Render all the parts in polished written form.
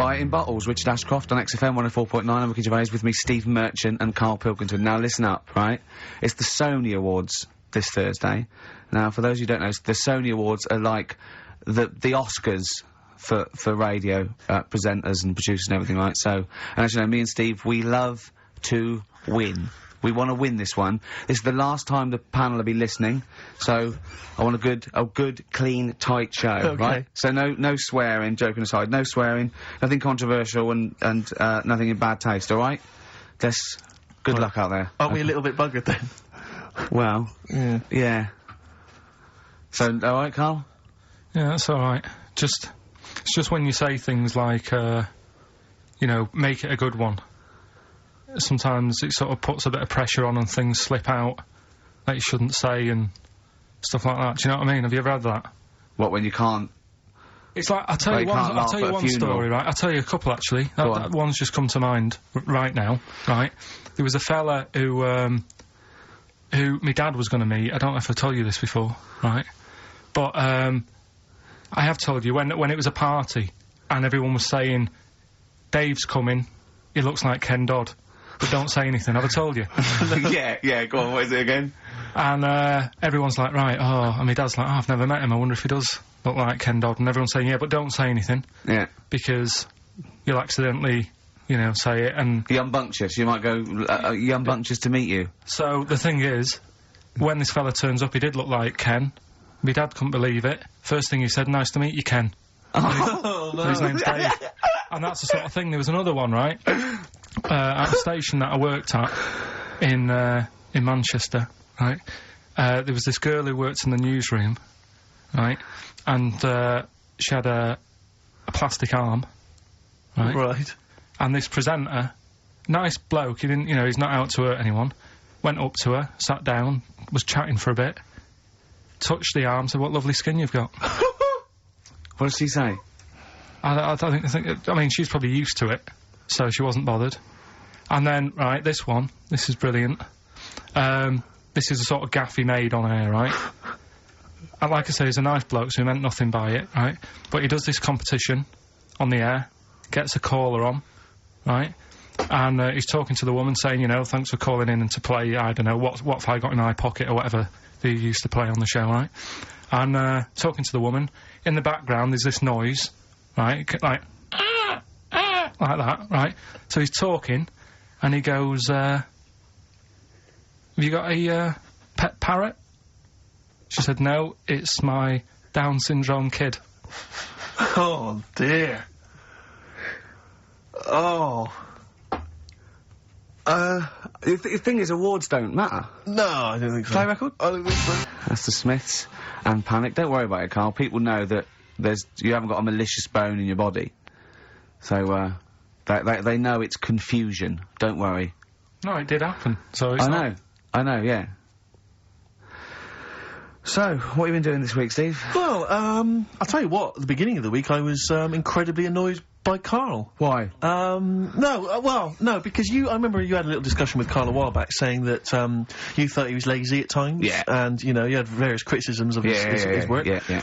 Buy It in Bottles, Richard Ashcroft on XFM 104.9. I'm Ricky Gervais, with me Steve Merchant and Karl Pilkington. Now listen up, right? It's the Sony Awards this Thursday. Now, for those who don't know, the Sony Awards are like the Oscars for radio presenters and producers and everything, right? So, and as you know, me and Steve, we love to win. We want to win this one. This is the last time the panel will be listening, so I want a good, clean, tight show, right? So no swearing, joking aside, no swearing, nothing controversial and nothing in bad taste, alright? Just good luck out there. Aren't we a little bit buggered then? Well, yeah. So, alright, Karl? Yeah, that's alright. It's just when you say things like, you know, make it a good one. Sometimes it sort of puts a bit of pressure on and things slip out that you shouldn't say and stuff like that. Do you know what I mean? Have you ever had that? What, when you can't... It's like, I'll tell you one story, right? I'll tell you a couple, actually. That one's just come to mind right now, right? There was a fella who my dad was going to meet. I don't know if I told you this before, right? But, I have told you, when it was a party and everyone was saying, Dave's coming, he looks like Ken Dodd. But don't say anything, have I told you? yeah, go on, what is it again? And, everyone's like, right, and my dad's like, I've never met him, I wonder if he does look like Ken Dodd. And everyone's saying, yeah, but don't say anything. Yeah. Because you'll accidentally, you know, say it, and... You're unbunctious, you might go, you're unbunctious to meet you. So, the thing is, when this fella turns up, he did look like Ken. My dad couldn't believe it. First thing he said, nice to meet you, Ken. Oh, no. His name's Dave. And that's the sort of thing. There was another one, right? At a station that I worked at in Manchester, right? There was this girl who worked in the newsroom, right? And she had a plastic arm, right? Right. And this presenter, nice bloke, he didn't, you know, he's not out to hurt anyone, went up to her, sat down, was chatting for a bit, touched the arm, said, what lovely skin you've got. What did she say? I mean, she's probably used to it, so she wasn't bothered. And then, right, this is brilliant. This is a sort of gaff he made on air, right? And like I say, he's a nice bloke, so he meant nothing by it, right? But he does this competition on the air, gets a caller on, right? And he's talking to the woman saying, you know, thanks for calling in and to play, I don't know, what have I got in my pocket or whatever they used to play on the show, right? And talking to the woman, in the background there's this noise, right? Like that, right? So he's talking, and he goes, have you got a pet parrot? She said, no, it's my Down syndrome kid. Oh, dear. Oh. The thing is, awards don't matter. No, I don't think so. Play record? I don't think so. That's the Smiths and Panic. Don't worry about it, Karl. People know that you haven't got a malicious bone in your body. So, they know it's confusion. Don't worry. No, it did happen. So it's I know, yeah. So, what have you been doing this week, Steve? Well, I'll tell you what, at the beginning of the week I was, incredibly annoyed by Karl. Why? No, because I remember you had a little discussion with Karl a while back saying that, you thought he was lazy at times. Yeah. And, you know, you had various criticisms of his work. Yeah.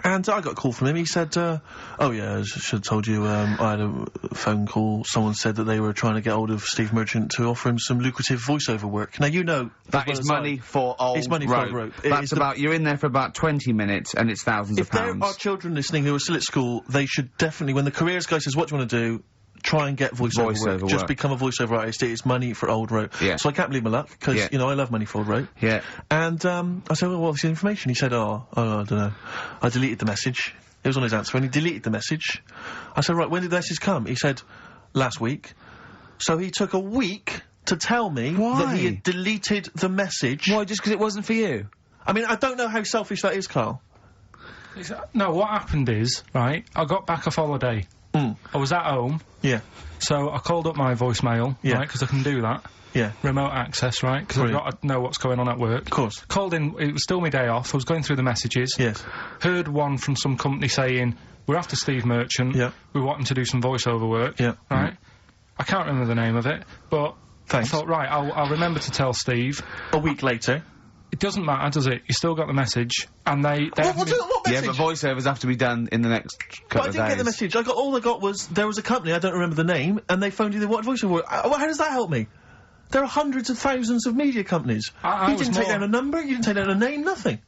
And I got a call from him. He said, oh yeah, I should have told you, I had a phone call. Someone said that they were trying to get hold of Steve Merchant to offer him some lucrative voiceover work. Now, you know... That is money for old rope. It's money for old rope. That's you're in there for about 20 minutes and it's thousands of pounds. If there are children listening who are still at school, they should definitely, when the careers guy says, what do you want to do? Try and get voiceover work. Just become a voiceover artist. It's money for old rope. Yeah. So I can't believe my luck, because, you know, I love money for old rope. Yeah. And, I said, well, what's the information? He said, I don't know. I deleted the message. It was on his answer, and he deleted the message. I said, right, when did the message come? He said, last week. So he took a week to tell me that he had deleted the message. Why, just because it wasn't for you? I mean, I don't know how selfish that is, Karl. No, what happened is, right, I got back off holiday. I was at home. Yeah. So I called up my voicemail, right, because I can do that. Yeah. Remote access, right, because I've got to know what's going on at work. Of course. Called in, it was still my day off, I was going through the messages. Yes. Heard one from some company saying, we're after Steve Merchant. Yeah. We want him to do some voiceover work. Yeah. Right? I can't remember the name of it, but thanks. I thought, right, I'll remember to tell Steve. A week later. It doesn't matter, does it? You still got the message, and they... What message? Yeah, but voiceovers have to be done in the next couple of days. I didn't get the message. All I got was, there was a company, I don't remember the name, and they phoned you, they wanted voiceover. How does that help me? There are hundreds of thousands of media companies. You didn't take down a number, you didn't take down a name, nothing.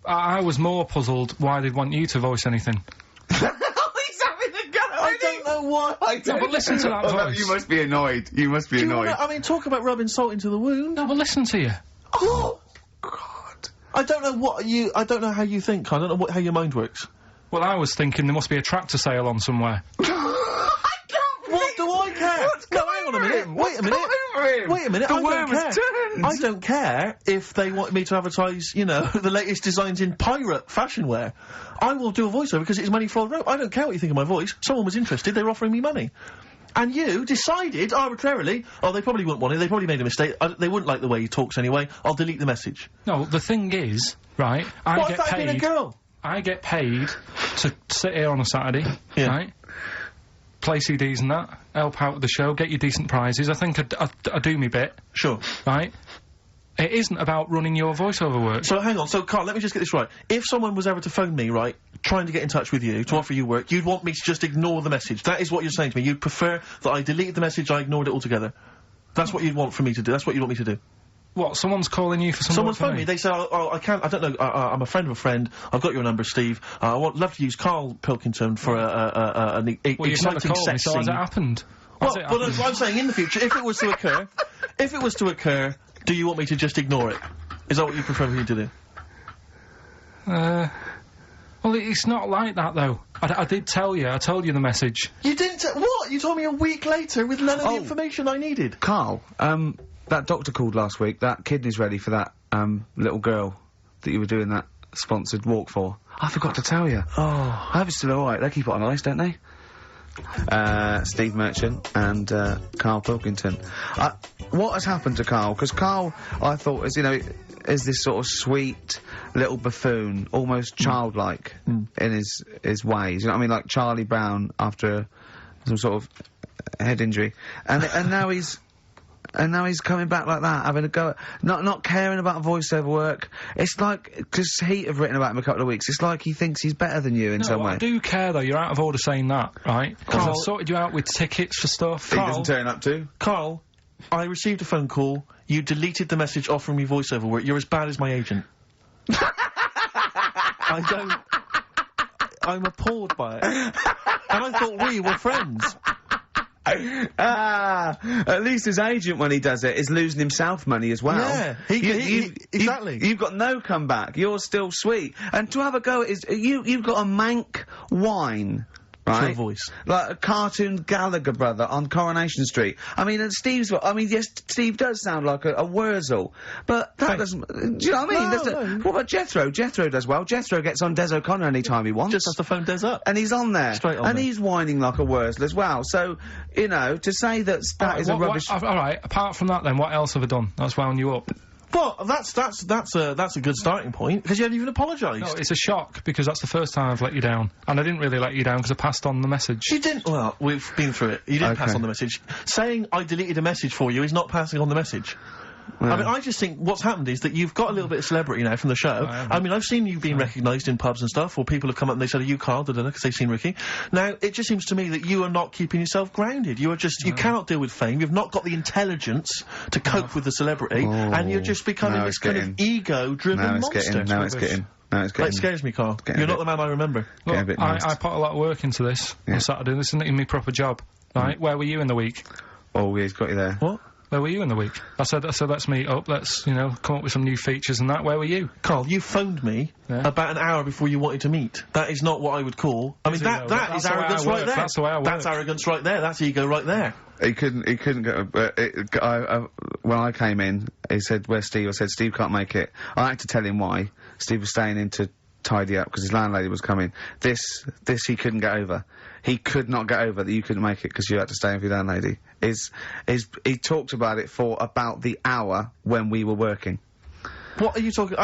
I was more puzzled why they'd want you to voice anything. He's having a go. I don't know why. No, but listen to that voice. You must be annoyed. You must be annoyed. I mean, talk about rubbing salt into the wound. No, but listen to you. Oh, God. I don't know how you think. I don't know how your mind works. Well, I was thinking there must be a tractor sale on somewhere. What do I care? No, hang on a minute. Wait a minute. Wait a minute. The I worm don't has care. turned. I don't care if they want me to advertise, you know, the latest designs in pirate fashion wear. I will do a voiceover because it's money for the rope. I don't care what you think of my voice. Someone was interested. They were offering me money. And you decided arbitrarily, oh, they probably wouldn't want it. They probably made a mistake. They wouldn't like the way he talks anyway. I'll delete the message. No, the thing is, right, What if that had been a girl? I get paid to sit here on a Saturday, Yeah. right? Play CDs and that, help out with the show, get you decent prizes. I think I do me bit, Sure. right? It isn't about running your voiceover work. So hang on, so Carl, let me just get this right. If someone was ever to phone me, right, trying to get in touch with you, to offer you work, you'd want me to just ignore the message. That is what you're saying to me. You'd prefer that I deleted the message, I ignored it altogether. That's what you'd want for me to do. That's what you'd want me to do. What, someone's calling you for some Someone's work phoned me, they say, oh, I can't, I don't know, I'm a friend of a friend, I've got your number, Steve, love to use Karl Pilkington for an Well, you've never exciting called me, sex so has it scene. happened? Well, Has it but happened? I'm saying in the future, if it was to occur, do you want me to just ignore it? Is that what you prefer me to do? Well, it's not like that, though. I did tell you, I told you the message. You didn't what? You told me a week later with none of the information I needed. Carl, that doctor called last week. That kidney's ready for that, little girl that you were doing that sponsored walk for. I forgot to tell you. Oh. I hope it's still alright. They keep it on ice, don't they? Steve Merchant and, Karl Pilkington. What has happened to Karl? Because Karl, I thought, is this sort of sweet little buffoon, almost childlike in his ways. You know what I mean? Like Charlie Brown after some sort of head injury. And now he's coming back like that, having a go at, not caring about voiceover work. It's like, because Heat have written about him a couple of weeks, it's like he thinks he's better than you in some way. I do care, though. You're out of order saying that, right? Because I've sorted you out with tickets for stuff. He doesn't turn up to. Carl, I received a phone call. You deleted the message offering me voiceover work. You're as bad as my agent. I'm appalled by it. And I thought we were friends. At least his agent, when he does it, is losing himself money as well. Yeah, exactly. You've got no comeback. You're still sweet. And to have a go at you've got a mank whine. Right? Voice. Like a cartoon Gallagher brother on Coronation Street. I mean, and yes, Steve does sound like a Wurzel, but that doesn't, do you know what I mean? No. What about Jethro? Jethro does well. Jethro gets on Des O'Connor anytime he wants. Just has to phone Des up. And he's on there. Straight on and there. he's whining like a Wurzel as well. So, you know, to say that is a rubbish... Alright, apart from that then, what else have I done that's wound you up? Well, that's a good starting point, because you hadn't even apologised. No, it's a shock, because that's the first time I've let you down. And I didn't really let you down, because I passed on the message. You didn't. Well, we've been through it. You didn't pass on the message. Saying I deleted a message for you is not passing on the message. I mean, I just think what's happened is that you've got a little bit of celebrity now from the show. I mean, I've seen you being recognised in pubs and stuff, or people have come up and they said, are you Karl, because they've seen Ricky. Now, it just seems to me that you are not keeping yourself grounded. You are just, you cannot deal with fame, you've not got the intelligence to cope with the celebrity, and you're just becoming this kind of ego-driven monster. Now it's getting. It scares me, Karl. You're not the man I remember. Look, I put a lot of work into this on Saturday. This isn't even my proper job, right? Where were you in the week? Oh, yeah, he's got you there. What? Where were you in the week? I said, let's meet up, let's, come up with some new features and that. Where were you? Karl, you phoned me about an hour before you wanted to meet. That is not what I would call... I mean, that is arrogance right there. That's the way I work. That's arrogance right there. That's ego right there. He couldn't go, when I came in, he said, where's Steve? I said, Steve can't make it. I had to tell him why. Steve was staying in to tidy up, because his landlady was coming. This he couldn't get over. He could not get over that you couldn't make it because you had to stay with your landlady. He talked about it for about the hour when we were working. What are you talking...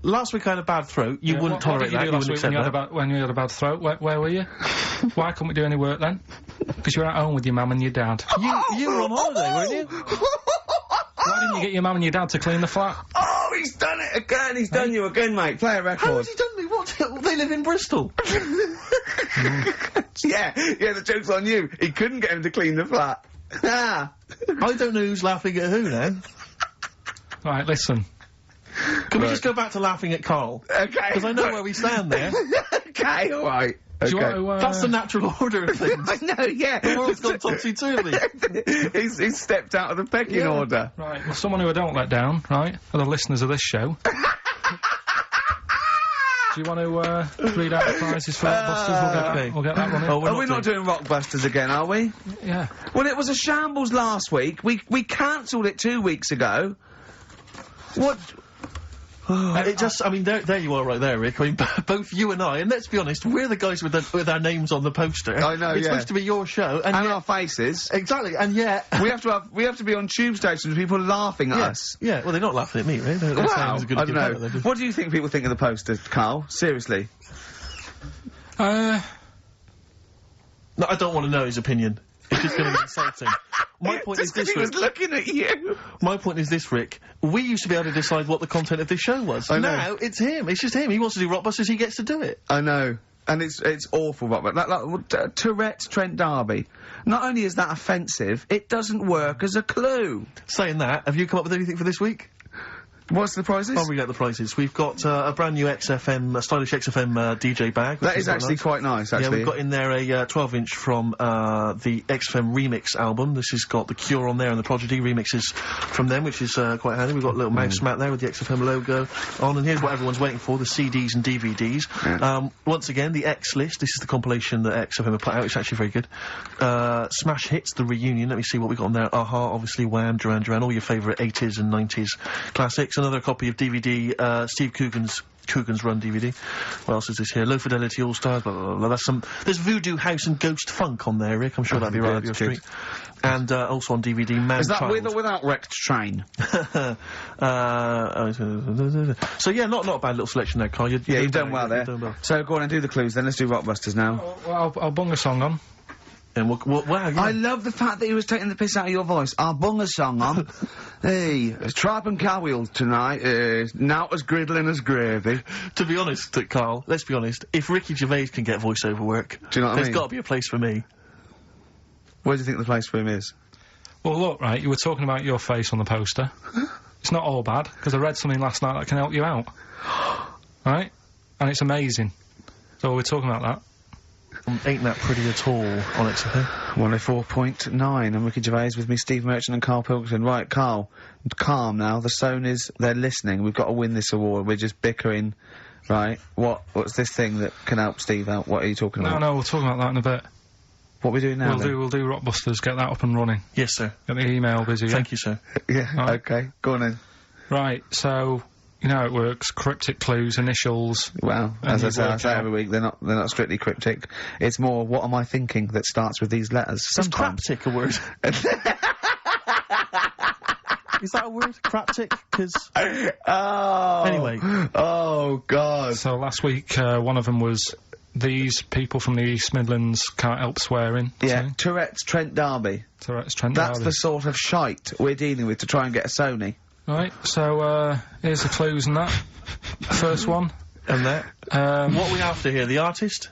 Last week I had a bad throat. You wouldn't tolerate that. You wouldn't accept that. When you had a bad throat, where were you? Why couldn't we do any work then? Because you were at home with your mum and your dad. You were on holiday, weren't you? Why didn't you get your mum and your dad to clean the flat? Oh, He's done it again. He's done you again, mate. Play a record. How has he done me? What? They live in Bristol. Yeah, the joke's on you. He couldn't get him to clean the flat. Ah. I don't know who's laughing at who now. Right, listen. Can we just go back to laughing at Karl? Okay. Because I know where we stand there. Okay, alright. Do you want to, That's the natural order of things. I know, yeah. The world's gone topsy-turvy. he's stepped out of the pecking order. Right, well, someone who I don't let down, right, are the listeners of this show. Do you want to read out the prizes for Rockbusters? We'll get that running. Are we not doing Rockbusters again, are we? Yeah. Well, it was a shambles last week. We cancelled it 2 weeks ago. What? It just, I mean, there you are right there, Rick. I mean, both you and I, and let's be honest, we're the guys with our names on the poster. I know, It's yeah. supposed to be your show, and And yet, our faces. exactly, and yet... we have to be on tube stations with people laughing at us. Yeah, well, they're not laughing at me, right? They're saying Wow, it's a good I don't know. competitor. What do you think people think of the poster, Karl? Seriously. No, I don't want to know his opinion. It's just going to be insulting. My point is Just 'cause this, he was Rick. looking at you. My point is this, Rick. We used to be able to decide what the content of this show was. I know. Now, it's him. It's just him. He wants to do Rockbusters, he gets to do it. I know. And it's awful, but like Tourette's Trent D'Arby. Not only is that offensive, it doesn't work as a clue. Saying that, have you come up with anything for this week? What's the prizes? I'll read out the prizes. We've got a brand new XFM, stylish XFM DJ bag. That is actually quite nice, actually. Yeah, we've got in there a 12-inch from the XFM remix album. This has got The Cure on there and the Prodigy remixes from them, which is quite handy. We've got a little mouse mat there with the XFM logo on, and here's what everyone's waiting for, the CDs and DVDs. Yeah. Once again, the X List. This is the compilation that XFM have put out. It's actually very good. Smash Hits, the reunion. Let me see what we got on there. Aha, obviously, Wham, Duran Duran, all your favourite 80s and 90s classics. Another copy of DVD, Steve Coogan's Run DVD. What else is this here? Low Fidelity All Stars, blah, blah, blah, blah. There's Voodoo House and Ghost Funk on there, Rick. I'm sure that'd be right up your street. And, also on DVD, Man Is that Child. with or without Wrecked Train? So yeah, not a bad little selection there, Karl. Yeah, you've done well there. You've done well. So go on and do the clues then. Let's do Rockbusters now. Well, I'll bung a song on. And wow, yeah. I love the fact that he was taking the piss out of your voice. I'll bung a song on. Hey, it's Tripe and Cowwheels tonight. Now as griddling as gravy. To be honest, Karl, let's be honest, if Ricky Gervais can get voiceover work, Do you know what I there's mean? got to be a place for me. Where do you think the place for him is? Well, look, right, you were talking about your face on the poster. It's not all bad, because I read something last night that can help you out. Right? And it's amazing. So we're talking about that. Ain't that pretty at all on XFM? 104.9. I'm Ricky Gervais with me, Steve Merchant and Karl Pilkington. Right, Karl, calm now. The Sonys, they're listening. We've got to win this award. We're just bickering. Right? What's this thing that can help Steve out? What are you talking about? No, we'll talk about that in a bit. What are we doing now? We'll do Rockbusters, get that up and running. Yes, sir. Get the email busy, Thank you, sir. Yeah, Right. okay. Go on then. Right, so, you know how it works. Cryptic clues, initials. Well, And as I you say, work out. every week, they're not strictly cryptic. It's more, what am I thinking that starts with these letters? Is Sometimes. craptic a word? Is that a word? Craptic? Because... Oh. Anyway. Oh, God. So last week, one of them was, these people from the East Midlands can't help swearing. Yeah, So, Tourette's Trent D'Arby. Tourette's Trent That's D'Arby. the sort of shite we're dealing with to try and get a Sony. Right, so, here's the clues and that. First one. And that. What are we after here? The artist?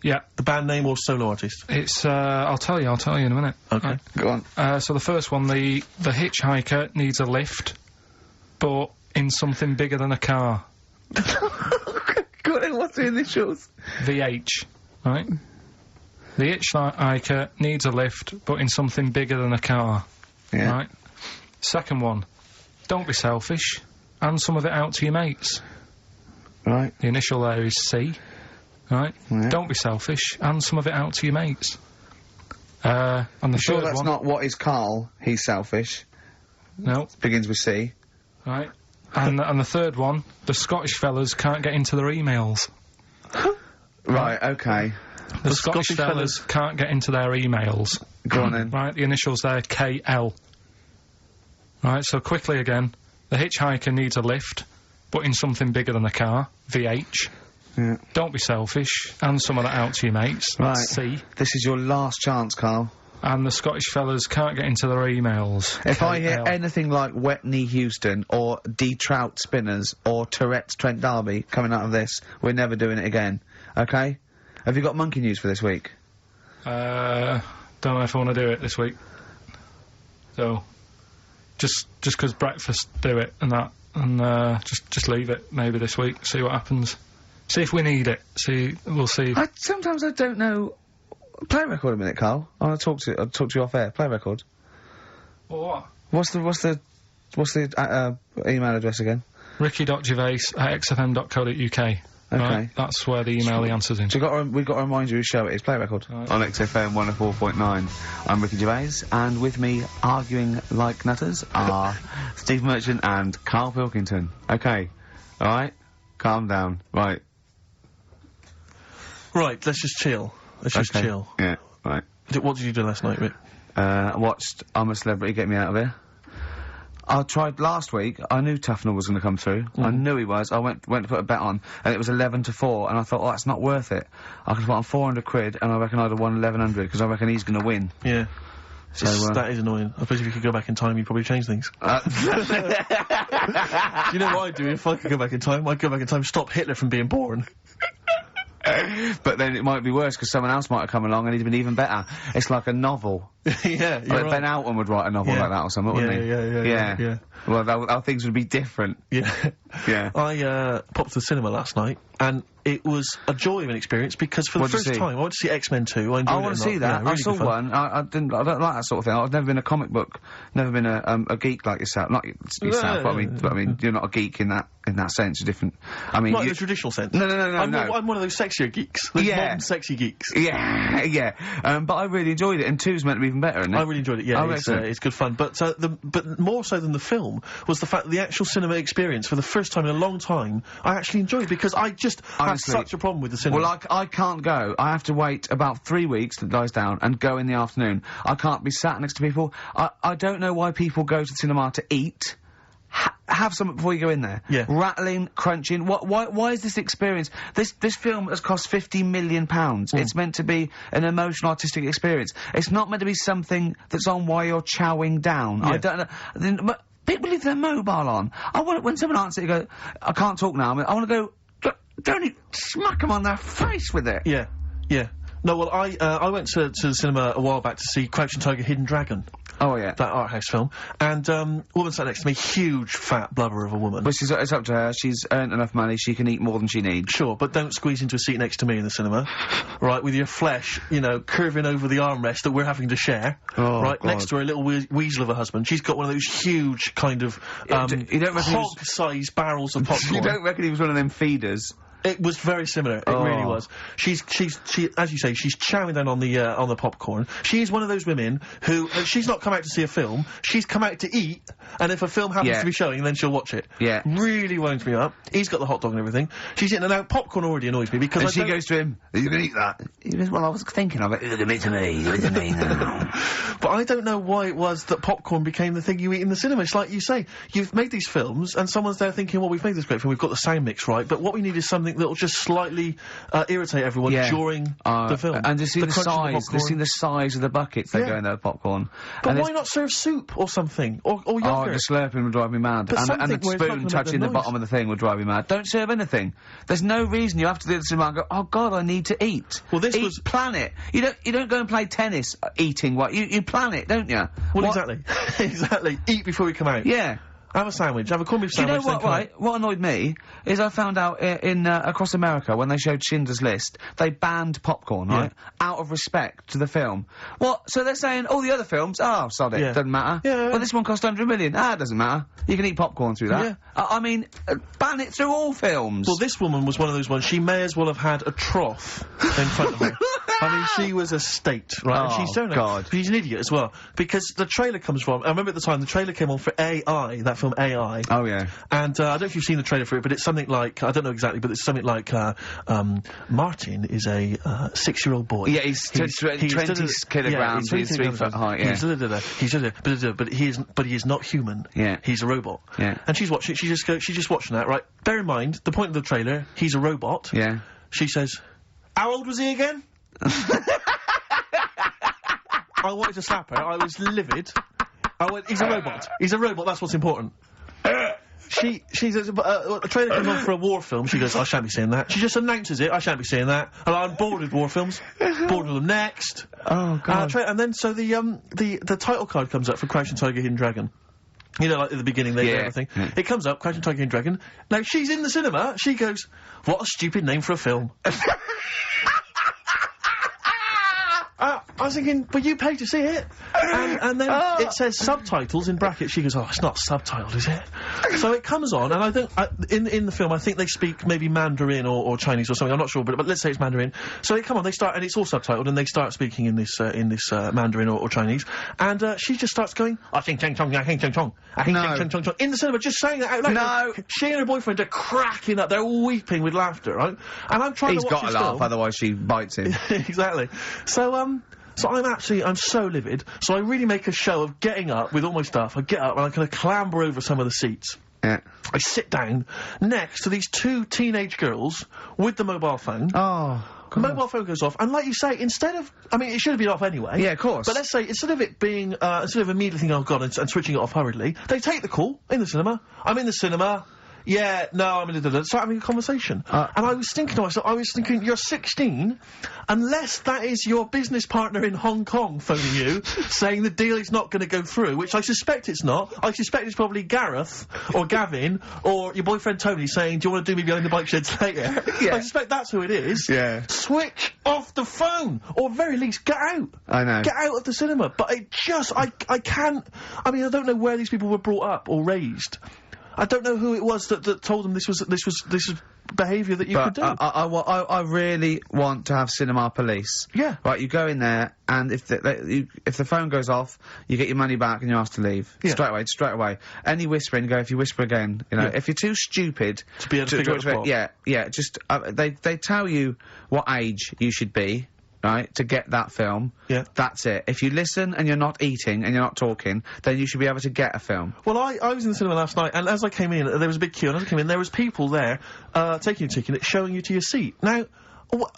Yeah, The band name or solo artist? it's, I'll tell you in a minute. Okay. Right. Go on. So the first one, the hitchhiker needs a lift, but in something bigger than a car. Go on then, what's the initials? VH, right? The hitchhiker needs a lift, but in something bigger than a car, Yeah. right? Second one, don't be selfish, hand some of it out to your mates. Right. The initial there is C, right? Yeah. Don't be selfish, hand some of it out to your mates. And the Sure, third that's one, not what is Karl. He's selfish. no, Begins with C. right? And the third one, the Scottish fellas can't get into their emails. Right, okay. The Scottish Scottish fellas can't get into their emails. Go on then. Right, the initials there, KL. Right, so quickly again, the hitchhiker needs a lift, but in something bigger than a car, VH. Yeah. Don't be selfish, and some of that out to your mates, Right. C. This is your last chance, Karl. and the Scottish fellas can't get into their emails. If I hear KL. anything like Wet Knee Houston, or D Trout Spinners, or Tourette's Trent D'Arby coming out of this, we're never doing it again. Okay? Have you got monkey news for this week? Don't know if I want to do it this week. So, just 'cause breakfast do it and that, and just leave it maybe this week. See what happens. See if we need it. We'll see. Sometimes I don't know. Play a record a minute, Carl. I'll talk to you off air. Play a record. What? What's the email address again? ricky.gervais@xfm.co.uk. Okay. Right? That's where the email the answer's in. So we've got to remind you whose show it is. Play a record. Right. On XFM 104.9. I'm Ricky Gervais, and with me, arguing like nutters, are Steve Merchant and Karl Pilkington. Okay. Alright? Calm down. Right. Right, let's just chill. Let's just chill. Yeah, right. What did you do last night, Rick? I watched I'm a Celebrity, Get Me Out of Here. I tried last week. I knew Tufnell was going to come through. I knew he was. I went to put a bet on, and it was 11-4, and I thought, oh, that's not worth it. I could put on 400 quid, and I reckon I'd have won 1100, because I reckon he's going to win. Yeah. So, that is annoying. I suppose if you could go back in time, you'd probably change things. Do you know what I'd do if I could go back in time? I'd go back in time, stop Hitler from being born. But then it might be worse, because someone else might have come along and he'd been even better. It's like a novel. Yeah, you're right. Ben Alton would write a novel like that or something, wouldn't he? Yeah. Well, our things would be different. Yeah. Yeah. I popped to the cinema last night, and it was a joy of an experience, because for the first time, I went to see X-Men 2. I want to see that. Yeah, really I saw good fun. one. I don't like that sort of thing. I've never been a comic book, never been a geek like yourself. Not yourself, but I mean, you're not a geek in that sense. You're different. I mean, not in the traditional sense. No. I'm one of those sexier geeks. Those modern sexy geeks. Yeah. But I really enjoyed it, and 2's meant to be even better, isn't it? I really enjoyed it. Yeah, Oh, it's good fun. But more so than the film was the fact that the actual cinema experience, for the first time in a long time, I actually enjoyed, because I just had such a problem with the cinema. Well, I can't go. I have to wait about 3 weeks till it dies down and go in the afternoon. I can't be sat next to people. I don't know why people go to the cinema to eat. Have something before you go in there. Yeah. Rattling, crunching. Why is this experience? This film has cost £50 million. It's meant to be an emotional, artistic experience. It's not meant to be something that's on while you're chowing down. Yeah. I don't know. But people leave their mobile on. When someone answers it, go, I can't talk now. I want to go, don't smack them on their face with it. Yeah. No, well, I went to the cinema a while back to see Crouching Tiger, Hidden Dragon. Oh, yeah. That art house film. And, woman sat next to me, huge, fat blubber of a woman. But it's up to her. She's earned enough money, she can eat more than she needs. Sure, but don't squeeze into a seat next to me in the cinema. Right, with your flesh, curving over the armrest that we're having to share. Oh, right, God. next to her little weasel of a husband. She's got one of those huge, kind of, you don't reckon hog-sized barrels of popcorn. You don't reckon he was one of them feeders? It was very similar. It really was. She, as you say, she's chowing down on the popcorn. She is one of those women who, she's not come out to see a film, she's come out to eat, and if a film happens to be showing, then she'll watch it. Yeah. Really winds me up. He's got the hot dog and everything. She's eating, and now popcorn already annoys me, because she goes to him, are you gonna eat that? He goes, well, I was thinking of it. Give it to me, give it to me now. But I don't know why it was that popcorn became the thing you eat in the cinema. It's like you say, you've made these films, and someone's there thinking, well, we've made this great film, we've got the sound mix right, but what we need is something that'll just slightly irritate everyone during the film. And to see the size of the buckets they go in their popcorn. But why not serve soup or something? Or yogurt? Oh, the slurping would drive me mad. And the spoon touching the bottom of the thing would drive me mad. Don't serve anything. There's no reason you have to do this and go, oh God, I need to eat. Well, this was... plan it. You don't go and play tennis eating what? You plan it, don't you? Well, exactly. Exactly. Eat before we come out. Yeah. Have a sandwich. Have a corned beef sandwich. Do you know what, right? What annoyed me is I found out across America, when they showed Schindler's List, they banned popcorn, right? Out of respect to the film. What? So they're saying, all the other films, sod it, doesn't matter. Yeah. Well, this one cost 100 million. It doesn't matter. You can eat popcorn through that. Yeah. I mean, ban it through all films. Well, this woman was one of those ones, she may as well have had a trough in front of her. I mean, she was a state, right? Oh, and she's God. She's an idiot as well. Because the trailer comes from, I remember at the time, the trailer came on for AI, that film AI. Oh, yeah. And, I don't know if you've seen the trailer for it, but it's something like, I don't know exactly, but it's something like, Martin is a, 6-year-old boy. Yeah, he's 20 kilograms, he's 3 foot high, yeah. But he is not human. Yeah. He's a robot. Yeah. And she's watching, she's just watching that, right? Bear in mind, the point of the trailer, he's a robot. Yeah. She says, how old was he again? I wanted to slap her. I was livid. I went, he's a robot. He's a robot, that's what's important. She says, a trailer comes on for a war film. She goes, I shan't be seeing that. She just announces it. I shan't be seeing that. And I'm bored with war films. Bored with them. Next. Oh, God. And then, so the title card comes up for Crouching Tiger, Hidden Dragon. You know, like at the beginning, they do everything. Yeah. It comes up, Crouching Tiger, Hidden Dragon. Now, she's in the cinema. She goes, what a stupid name for a film. I was thinking, but you paid to see it. And then it says subtitles in brackets. She goes, oh, it's not subtitled, is it? So it comes on, and I think, in the film, I think they speak maybe Mandarin or Chinese or something, I'm not sure, but let's say it's Mandarin. So they come on, they start, and it's all subtitled, and they start speaking in this Mandarin or Chinese, and she just starts going, ah, ching chong chong, ah, ching chong chong, ah, ching chong chong chong, in the cinema, just saying that out loud. No! She and her boyfriend are cracking up, they're weeping with laughter, right? And I'm trying to watch He's got to laugh, otherwise she bites him. Exactly. So I'm so livid, so I really make a show of getting up with all my stuff. I get up and I kind of clamber over some of the seats. Yeah. I sit down next to these two teenage girls with the mobile phone. Oh, God. The mobile phone goes off, and like you say, instead of, I mean, it should have been off anyway. Yeah, of course. But let's say, instead of it being, instead of immediately thinking, oh God, and switching it off hurriedly, they take the call in the cinema. I'm in the cinema. Yeah, no, I'm in the... Start having a conversation. And I was thinking to myself, you're 16, unless that is your business partner in Hong Kong phoning you, saying the deal is not going to go through, which I suspect it's not. I suspect it's probably Gareth, or Gavin, or your boyfriend Tony saying, do you want to do me behind the bike sheds later? Yeah. I suspect that's who it is. Yeah. Switch off the phone! Or very least, get out! I know. Get out of the cinema. But I can't... I mean, I don't know where these people were brought up or raised. I don't know who it was that told them this was behaviour that you could do. I really want to have cinema police. Yeah. Right, you go in there, and if the phone goes off, you get your money back and you're asked to leave. Yeah. Straight away. Any whispering, go if you whisper again. You know, if you're too stupid to be able to figure out what. Yeah. Just they tell you what age you should be. Right, to get that film. Yeah. That's it. If you listen and you're not eating and you're not talking, then you should be able to get a film. Well, I was in the cinema last night, and as I came in, there was a big queue, and as I came in, there was people there, taking your ticket, showing you to your seat. Now,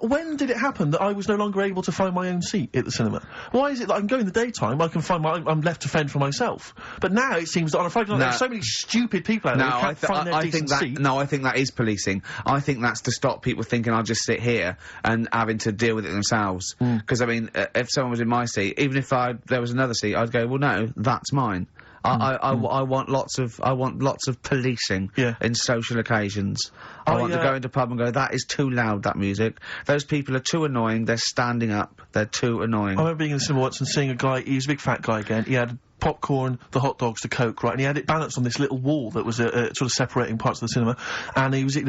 when did it happen that I was no longer able to find my own seat at the cinema? Why is it that I can go in the daytime, I can find I'm left to fend for myself? But now it seems that on a Friday night there's so many stupid people out there who can't find their decent seat. No, I think that is policing. I think that's to stop people thinking I'll just sit here and having to deal with it themselves. Because, I mean, if someone was in my seat, even if there was another seat, I'd go, well, no, that's mine. I want lots of policing in social occasions. I want to go into a pub and go, that is too loud, that music. Those people are too annoying, they're standing up, they're too annoying. I remember being in the cinema once and seeing a guy, he was a big fat guy again, he had popcorn, the hot dogs, the Coke, right, and he had it balanced on this little wall that was sort of separating parts of the cinema, and he was a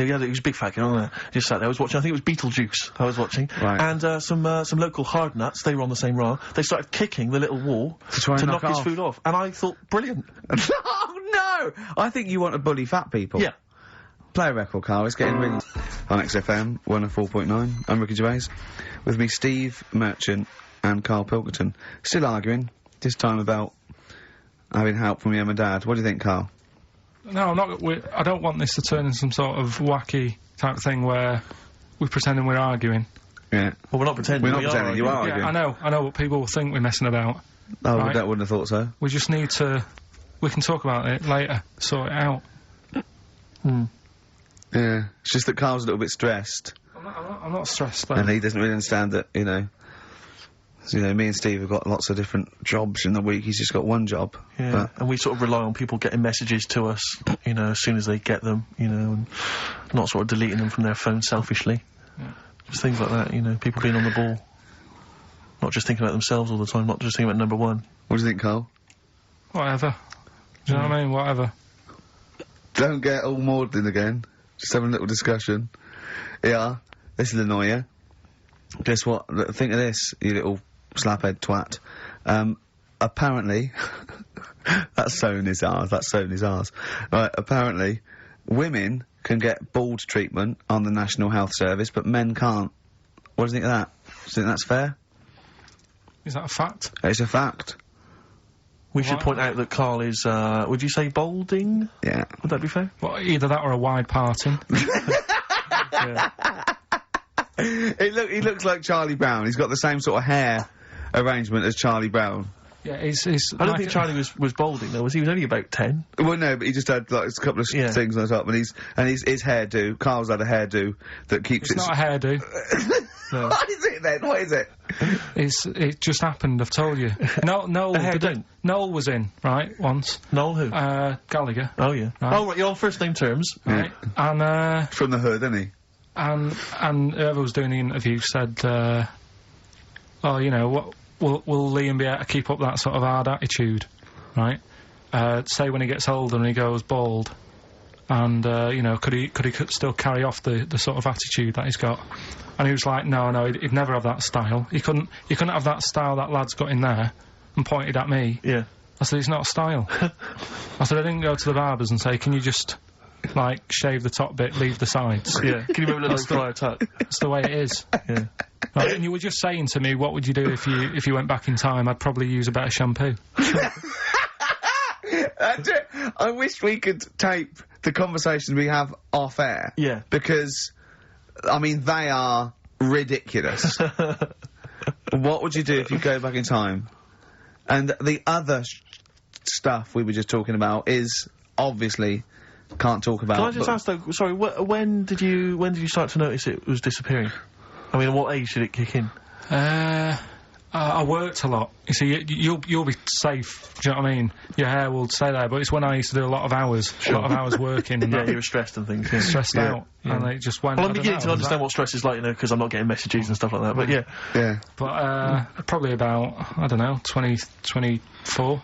big fat guy, on just sat there, I was watching, I think it was Beetlejuice I was watching, right. And some local hard nuts, they were on the same rail, they started kicking the little wall to knock his food off, and I thought, brilliant. Oh no! I think you want to bully fat people. Yeah. Play a record, Carl, it's getting really... On XFM 104.9, I'm Ricky Gervais, with me Steve Merchant and Karl Pilkington, still arguing, this time about having help from your mum and dad. What do you think, Karl? No, I'm not. I don't want this to turn into some sort of wacky type thing where we're pretending we're arguing. Yeah. Well, we're not pretending. We're not pretending. You are arguing. Yeah, I know what people will think we're messing about. Oh, right? That wouldn't have thought so. We just need to. We can talk about it later. Sort it out. Yeah. It's just that Carl's a little bit stressed. I'm not stressed, though. And he doesn't really understand that, you know. So, you know, me and Steve have got lots of different jobs in the week. He's just got one job. Yeah, and we sort of rely on people getting messages to us, you know, as soon as they get them, you know, and not sort of deleting them from their phone selfishly. Yeah. Just things like that, you know, people being on the ball. Not just thinking about themselves all the time, not just thinking about number one. What do you think, Karl? Whatever. Do you know what I mean? Whatever. Don't get all maudlin again. Just having a little discussion. Yeah, this will annoy you. Guess what? Think of this, you little slaphead twat. Apparently... that's Sony's ours. Right, apparently, women can get bald treatment on the National Health Service, but men can't. What do you think of that? Do you think that's fair? Is that a fact? It's a fact. We should point out that Karl is, would you say balding? Yeah. Would that be fair? Well, either that or a wide parting. Yeah. He looks like Charlie Brown. He's got the same sort of hair arrangement as Charlie Brown. Yeah, he's I don't think Charlie was balding though. He was only about 10. Well, no, but he just had like a couple of things on top, and his hairdo. Carl's had a hairdo that keeps It's not a hairdo. No. What is it then? What is it? It just happened. I've told you. Noel was in once. Noel who? Gallagher. Oh yeah. Right. Oh right, you're on first name terms. Right. And from the hood, isn't he? And whoever was doing the interview said, "Oh, you know what? Will Liam be able to keep up that sort of hard attitude, right? Say when he gets older and he goes bald, and you know, could he still carry off the sort of attitude that he's got?" And he was like, "No, he'd never have that style. He couldn't have that style that lad's got in there." And pointed at me. Yeah. I said, "It's not a style." I said, "I didn't go to the barbers and say, can you just like shave the top bit, leave the sides?" Yeah. Can you remember the Friar Tuck? That's the way it is. Yeah. Right, and you were just saying to me, what would you do if you went back in time? I'd probably use a better shampoo. I wish we could tape the conversations we have off air. Yeah. Because, I mean, they are ridiculous. What would you do if you go back in time? And the other stuff we were just talking about is obviously can't talk about. Can I just ask though? Sorry, when did you start to notice it was disappearing? I mean, at what age did it kick in? I worked a lot. You see, you'll be safe. Do you know what I mean? Your hair will stay there, but it's when I used to do a lot of hours, working. And yeah, you were stressed and things. Yeah. Stressed out, and it just went. Well, I'm beginning to understand what stress is like, you know, because I'm not getting messages and stuff like that. But yeah. Yeah. But probably about, I don't know, 24.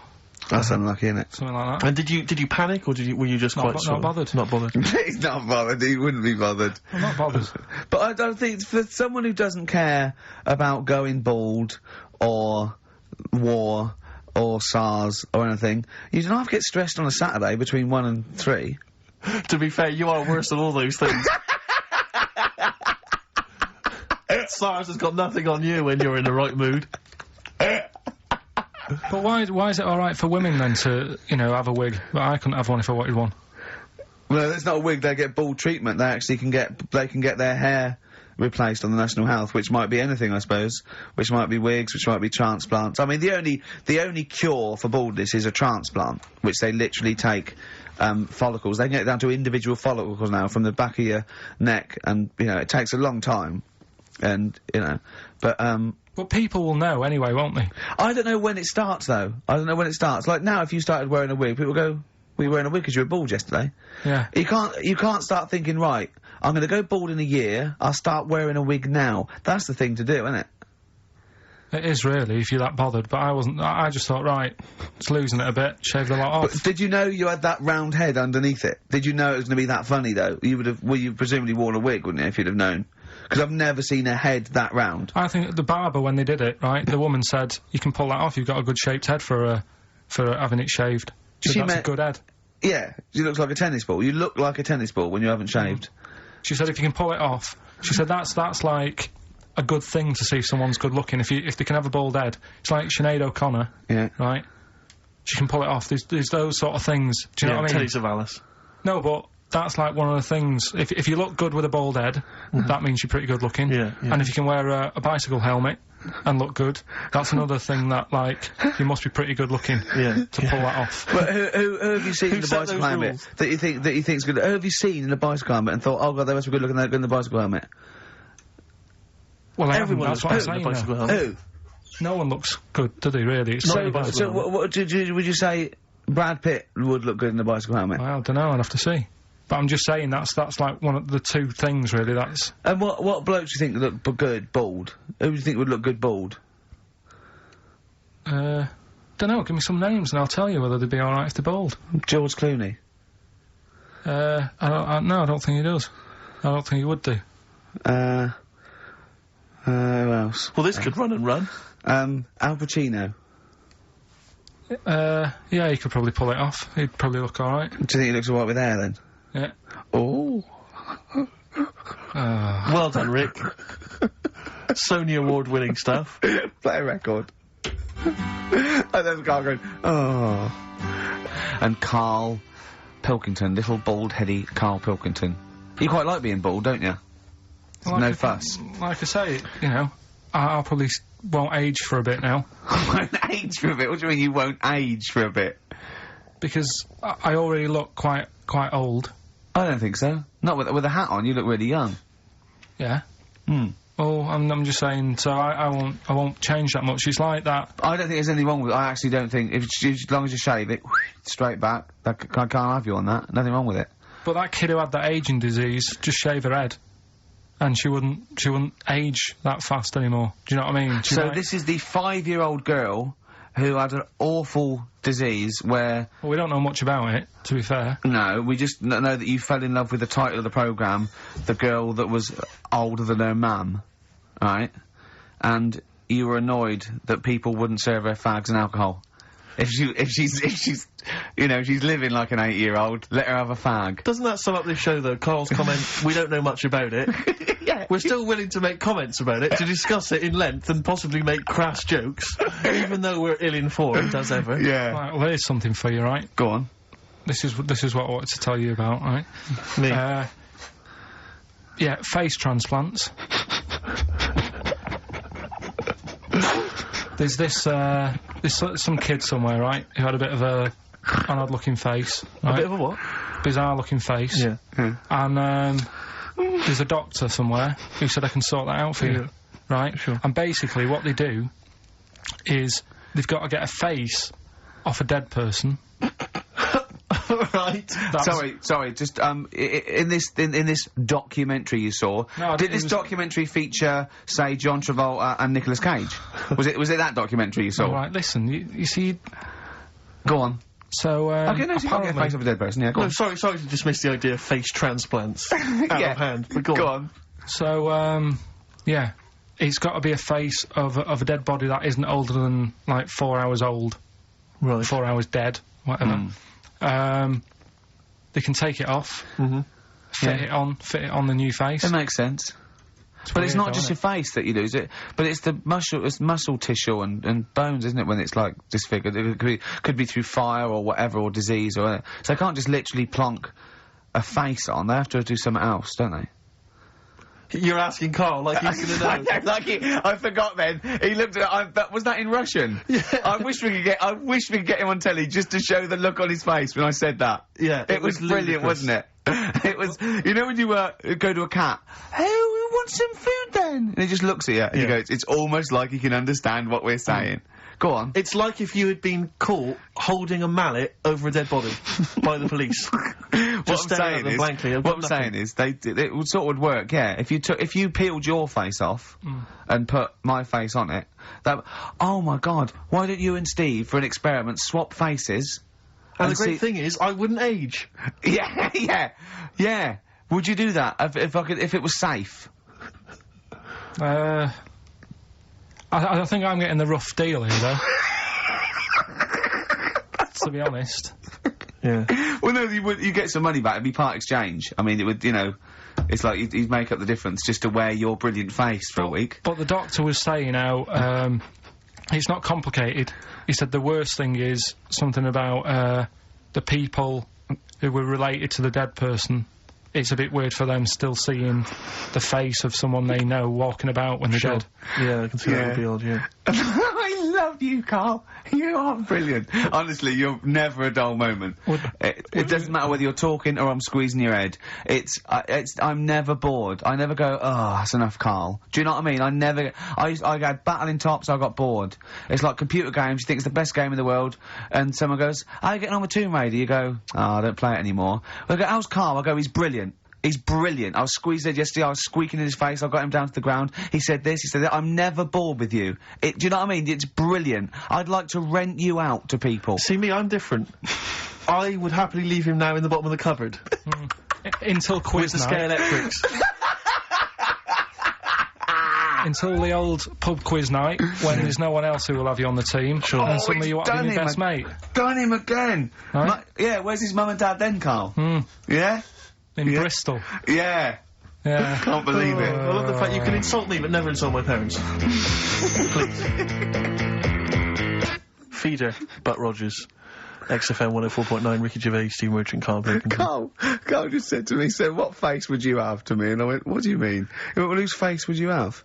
That's unlucky, isn't it? Something like that. And did you panic, or were you just not bothered? Not bothered. He's not bothered. He wouldn't be bothered. I'm not bothered. But I don't think for someone who doesn't care about going bald or war or SARS or anything, you don't have to get stressed on a Saturday between 1 and 3. To be fair, you are worse than all those things. SARS has got nothing on you when you're in the right mood. But why is it alright for women then to, you know, have a wig? But I couldn't have one if I wanted one. Well, it's not a wig, they get bald treatment. They actually can get their hair replaced on the National Health, which might be anything, I suppose. Which might be wigs, which might be transplants. I mean, the only cure for baldness is a transplant, which they literally take follicles. They can get down to individual follicles now from the back of your neck, and, you know, it takes a long time. And, you know, but But people will know anyway, won't they? I don't know when it starts, though. I don't know when it starts. Like, now, if you started wearing a wig, people go, "Were you wearing a wig because you were bald yesterday?" Yeah. You can't start thinking, right, I'm gonna go bald in a year, I'll start wearing a wig now. That's the thing to do, isn't it? It is, really, if you're that bothered, but I wasn't. I just thought, right, it's losing it a bit, shave the lot off. But did you know you had that round head underneath it? Did you know it was gonna be that funny, though? You presumably worn a wig, wouldn't you, if you'd have known? Because I've never seen a head that round. I think the barber, when they did it, right, the woman said, you can pull that off, you've got a good shaped head for having it shaved. She that's a good head. Yeah, she looks like a tennis ball. You look like a tennis ball when you haven't shaved. She said if you can pull it off, she said that's like a good thing to see if someone's good looking. If they can have a bald head. It's like Sinead O'Connor. Yeah. Right? She can pull it off. There's those sort of things. Do you know what I mean? Telly Savalas. No, but that's like one of the things. If you look good with a bald head, that means you're pretty good looking. Yeah. And if you can wear a bicycle helmet and look good, that's another thing that, like, you must be pretty good looking to pull that off. But who have you seen in the bicycle helmet that you think's good? Who have you seen in a bicycle helmet and thought, oh god, they must be good looking, they're good in the bicycle helmet? Well, everyone that's what I'm saying. In the bicycle helmet. Who? No one looks good, do they? Really? It's So what would you say? Brad Pitt would look good in a bicycle helmet? Well, I don't know. I'd have to see. But I'm just saying that's like one of the two things, really. That's. And what blokes do you think look good bald? Who do you think would look good bald? Don't know. Give me some names and I'll tell you whether they'd be all right if they're bald. George Clooney. No, I don't think he does. I don't think he would do. Who else? Well, this could run and run. Al Pacino. Yeah, he could probably pull it off. He'd probably look all right. Do you think he looks alright with hair then? Yeah. Oh. Well done, Rick. Sony Award-winning stuff. Play a record. And then Carl going, oh. And Karl Pilkington, little bald-heady Karl Pilkington. You quite like being bald, don't you? Well, no fuss. Like I say, you know, I'll probably won't age for a bit now. Won't age for a bit? What do you mean you won't age for a bit? Because I already look quite old. I don't think so. Not with a hat on, you look really young. Yeah. Hmm. Oh, I'm just saying, so I won't change that much. It's like that. I don't think there's anything wrong with it. I actually don't think, as long as you shave it, straight back, I can't have you on that. Nothing wrong with it. But that kid who had that aging disease, just shave her head. And she wouldn't age that fast anymore. Do you know what I mean? So this is the 5-year-old girl who had an awful disease where... Well, we don't know much about it, to be fair. No, we just know that you fell in love with the title of the programme, the girl that was older than her mum, right? And you were annoyed that people wouldn't serve her fags and alcohol. If she's, you know, she's living like an 8-year-old, let her have a fag. Doesn't that sum up this show, though? Carl's comment, we don't know much about it. Yeah. We're still willing to make comments about it, to discuss it in length and possibly make crass jokes, even though we're ill-informed, as ever. Yeah. Right, well, here's something for you, right? Go on. This is what I wanted to tell you about, right? Me. Yeah, face transplants. There's some kid somewhere, right, who had a bit of an odd-looking face. Right? A bit of a what? Bizarre-looking face. Yeah. And, there's a doctor somewhere who said I can sort that out for you. Right? Sure. And basically what they do is they've got to get a face off a dead person. Right. Sorry, just, in this documentary you saw, did this documentary feature, say, John Travolta and Nicolas Cage? was it that documentary you saw? All right, listen, you see... Go on. So, okay, no, so you can't get a face off a dead person, yeah, go on. Sorry to dismiss the idea of face transplants out of hand, but go on. So, yeah, it's got to be a face of a dead body that isn't older than, like, 4 hours old. Right. 4 hours dead, whatever. They can take it off, fit it on the new face. It makes sense. But it's not just your face that you lose it, but it's the muscle tissue and bones, isn't it, when it's, like, disfigured? It could be through fire or whatever, or disease or... So they can't just literally plonk a face on, they have to do something else, don't they? You're asking Carl like he's gonna know. I forgot then. He looked at was that in Russian? Yeah. I wish we could get him on telly just to show the look on his face when I said that. Yeah. It was brilliant, wasn't it? It was, you know when you go to a cat, hey, we want some food then? And he just looks at you and he goes, it's almost like he can understand what we're saying. Go on. It's like if you had been caught holding a mallet over a dead body by the police. Just staring at them blankly. What I'm saying is, it would sort of work, yeah. If you peeled your face off and put my face on it, oh my God, why don't you and Steve, for an experiment, swap faces? And the great thing is, I wouldn't age. Yeah. Would you do that if it was safe? I think I'm getting the rough deal here, though. To be honest. Yeah. Well, no, you get some money back. It'd be part exchange. I mean, it would, you know, it's like you'd make up the difference just to wear your brilliant face for a week. But the doctor was saying how, it's not complicated. He said the worst thing is something about, the people who were related to the dead person. It's a bit weird for them still seeing the face of someone they know walking about when they're dead. Yeah, I can see that would be odd, yeah. I love you, Carl. You are brilliant. Honestly, you're never a dull moment. It doesn't matter whether you're talking or I'm squeezing your head. I'm never bored. I never go, oh, that's enough, Carl. Do you know what I mean? I had battling tops, I got bored. It's like computer games, you think it's the best game in the world, and someone goes, how are you getting on with Tomb Raider? You go, oh, I don't play it anymore. I go, how's Carl? I go, he's brilliant. He's brilliant. I was squeezing it yesterday, I was squeaking in his face, I got him down to the ground. He said this, he said that. I'm never bored with you. Do you know what I mean? It's brilliant. I'd like to rent you out to people. See me, I'm different. I would happily leave him now in the bottom of the cupboard. Until quiz with the Scalextrics. Until the old pub quiz night, when there's no one else who will have you on the team. Sure. And suddenly you want to be your best mate. Done him again. Right? Yeah, where's his mum and dad then, Carl? Yeah? In Bristol. Yeah. Yeah. Can't believe it. I love the fact you can insult me but never insult my parents. Please. Feeder, Butt Rogers, XFM 104.9, Ricky Gervais, Steve Merchant, Karl Pilkington. Carl just said to me, so what face would you have to me? And I went, what do you mean? He went, well, whose face would you have?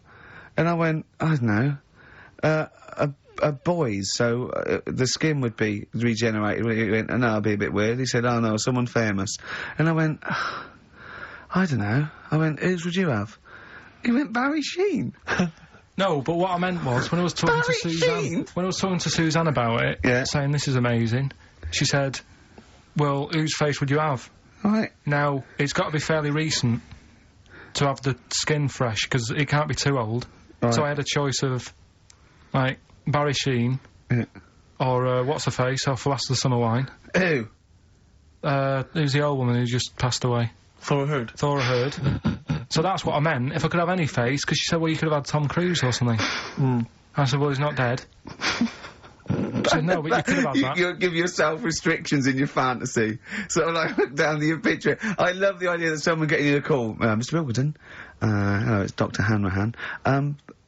And I went, I don't know. a boy's, so the skin would be regenerated. He went, no, it'd be a bit weird. He said, oh no, someone famous. And I went, I don't know. I went, whose would you have? He went, Barry Sheen. No, but what I meant was, when I was talking to Suzanne... When I was talking to Suzanne about it, saying this is amazing, she said, well, whose face would you have? Right. Now, it's got to be fairly recent to have the skin fresh, because it can't be too old. Right. So I had a choice of, like, Barry Sheen, or, what's-her-face, off Last of the Summer Wine. Who? Who's the old woman who just passed away? Thora Hird. Thora Hird. So that's what I meant, if I could have any face, because she said, well, you could have had Tom Cruise or something. I said, well, he's not dead. She said, no, but you could have had that. You give yourself restrictions in your fantasy. Sort of like, look down your picture. I love the idea that someone getting you a call. Mr. Pilkington. Hello, it's Dr. Hanrahan.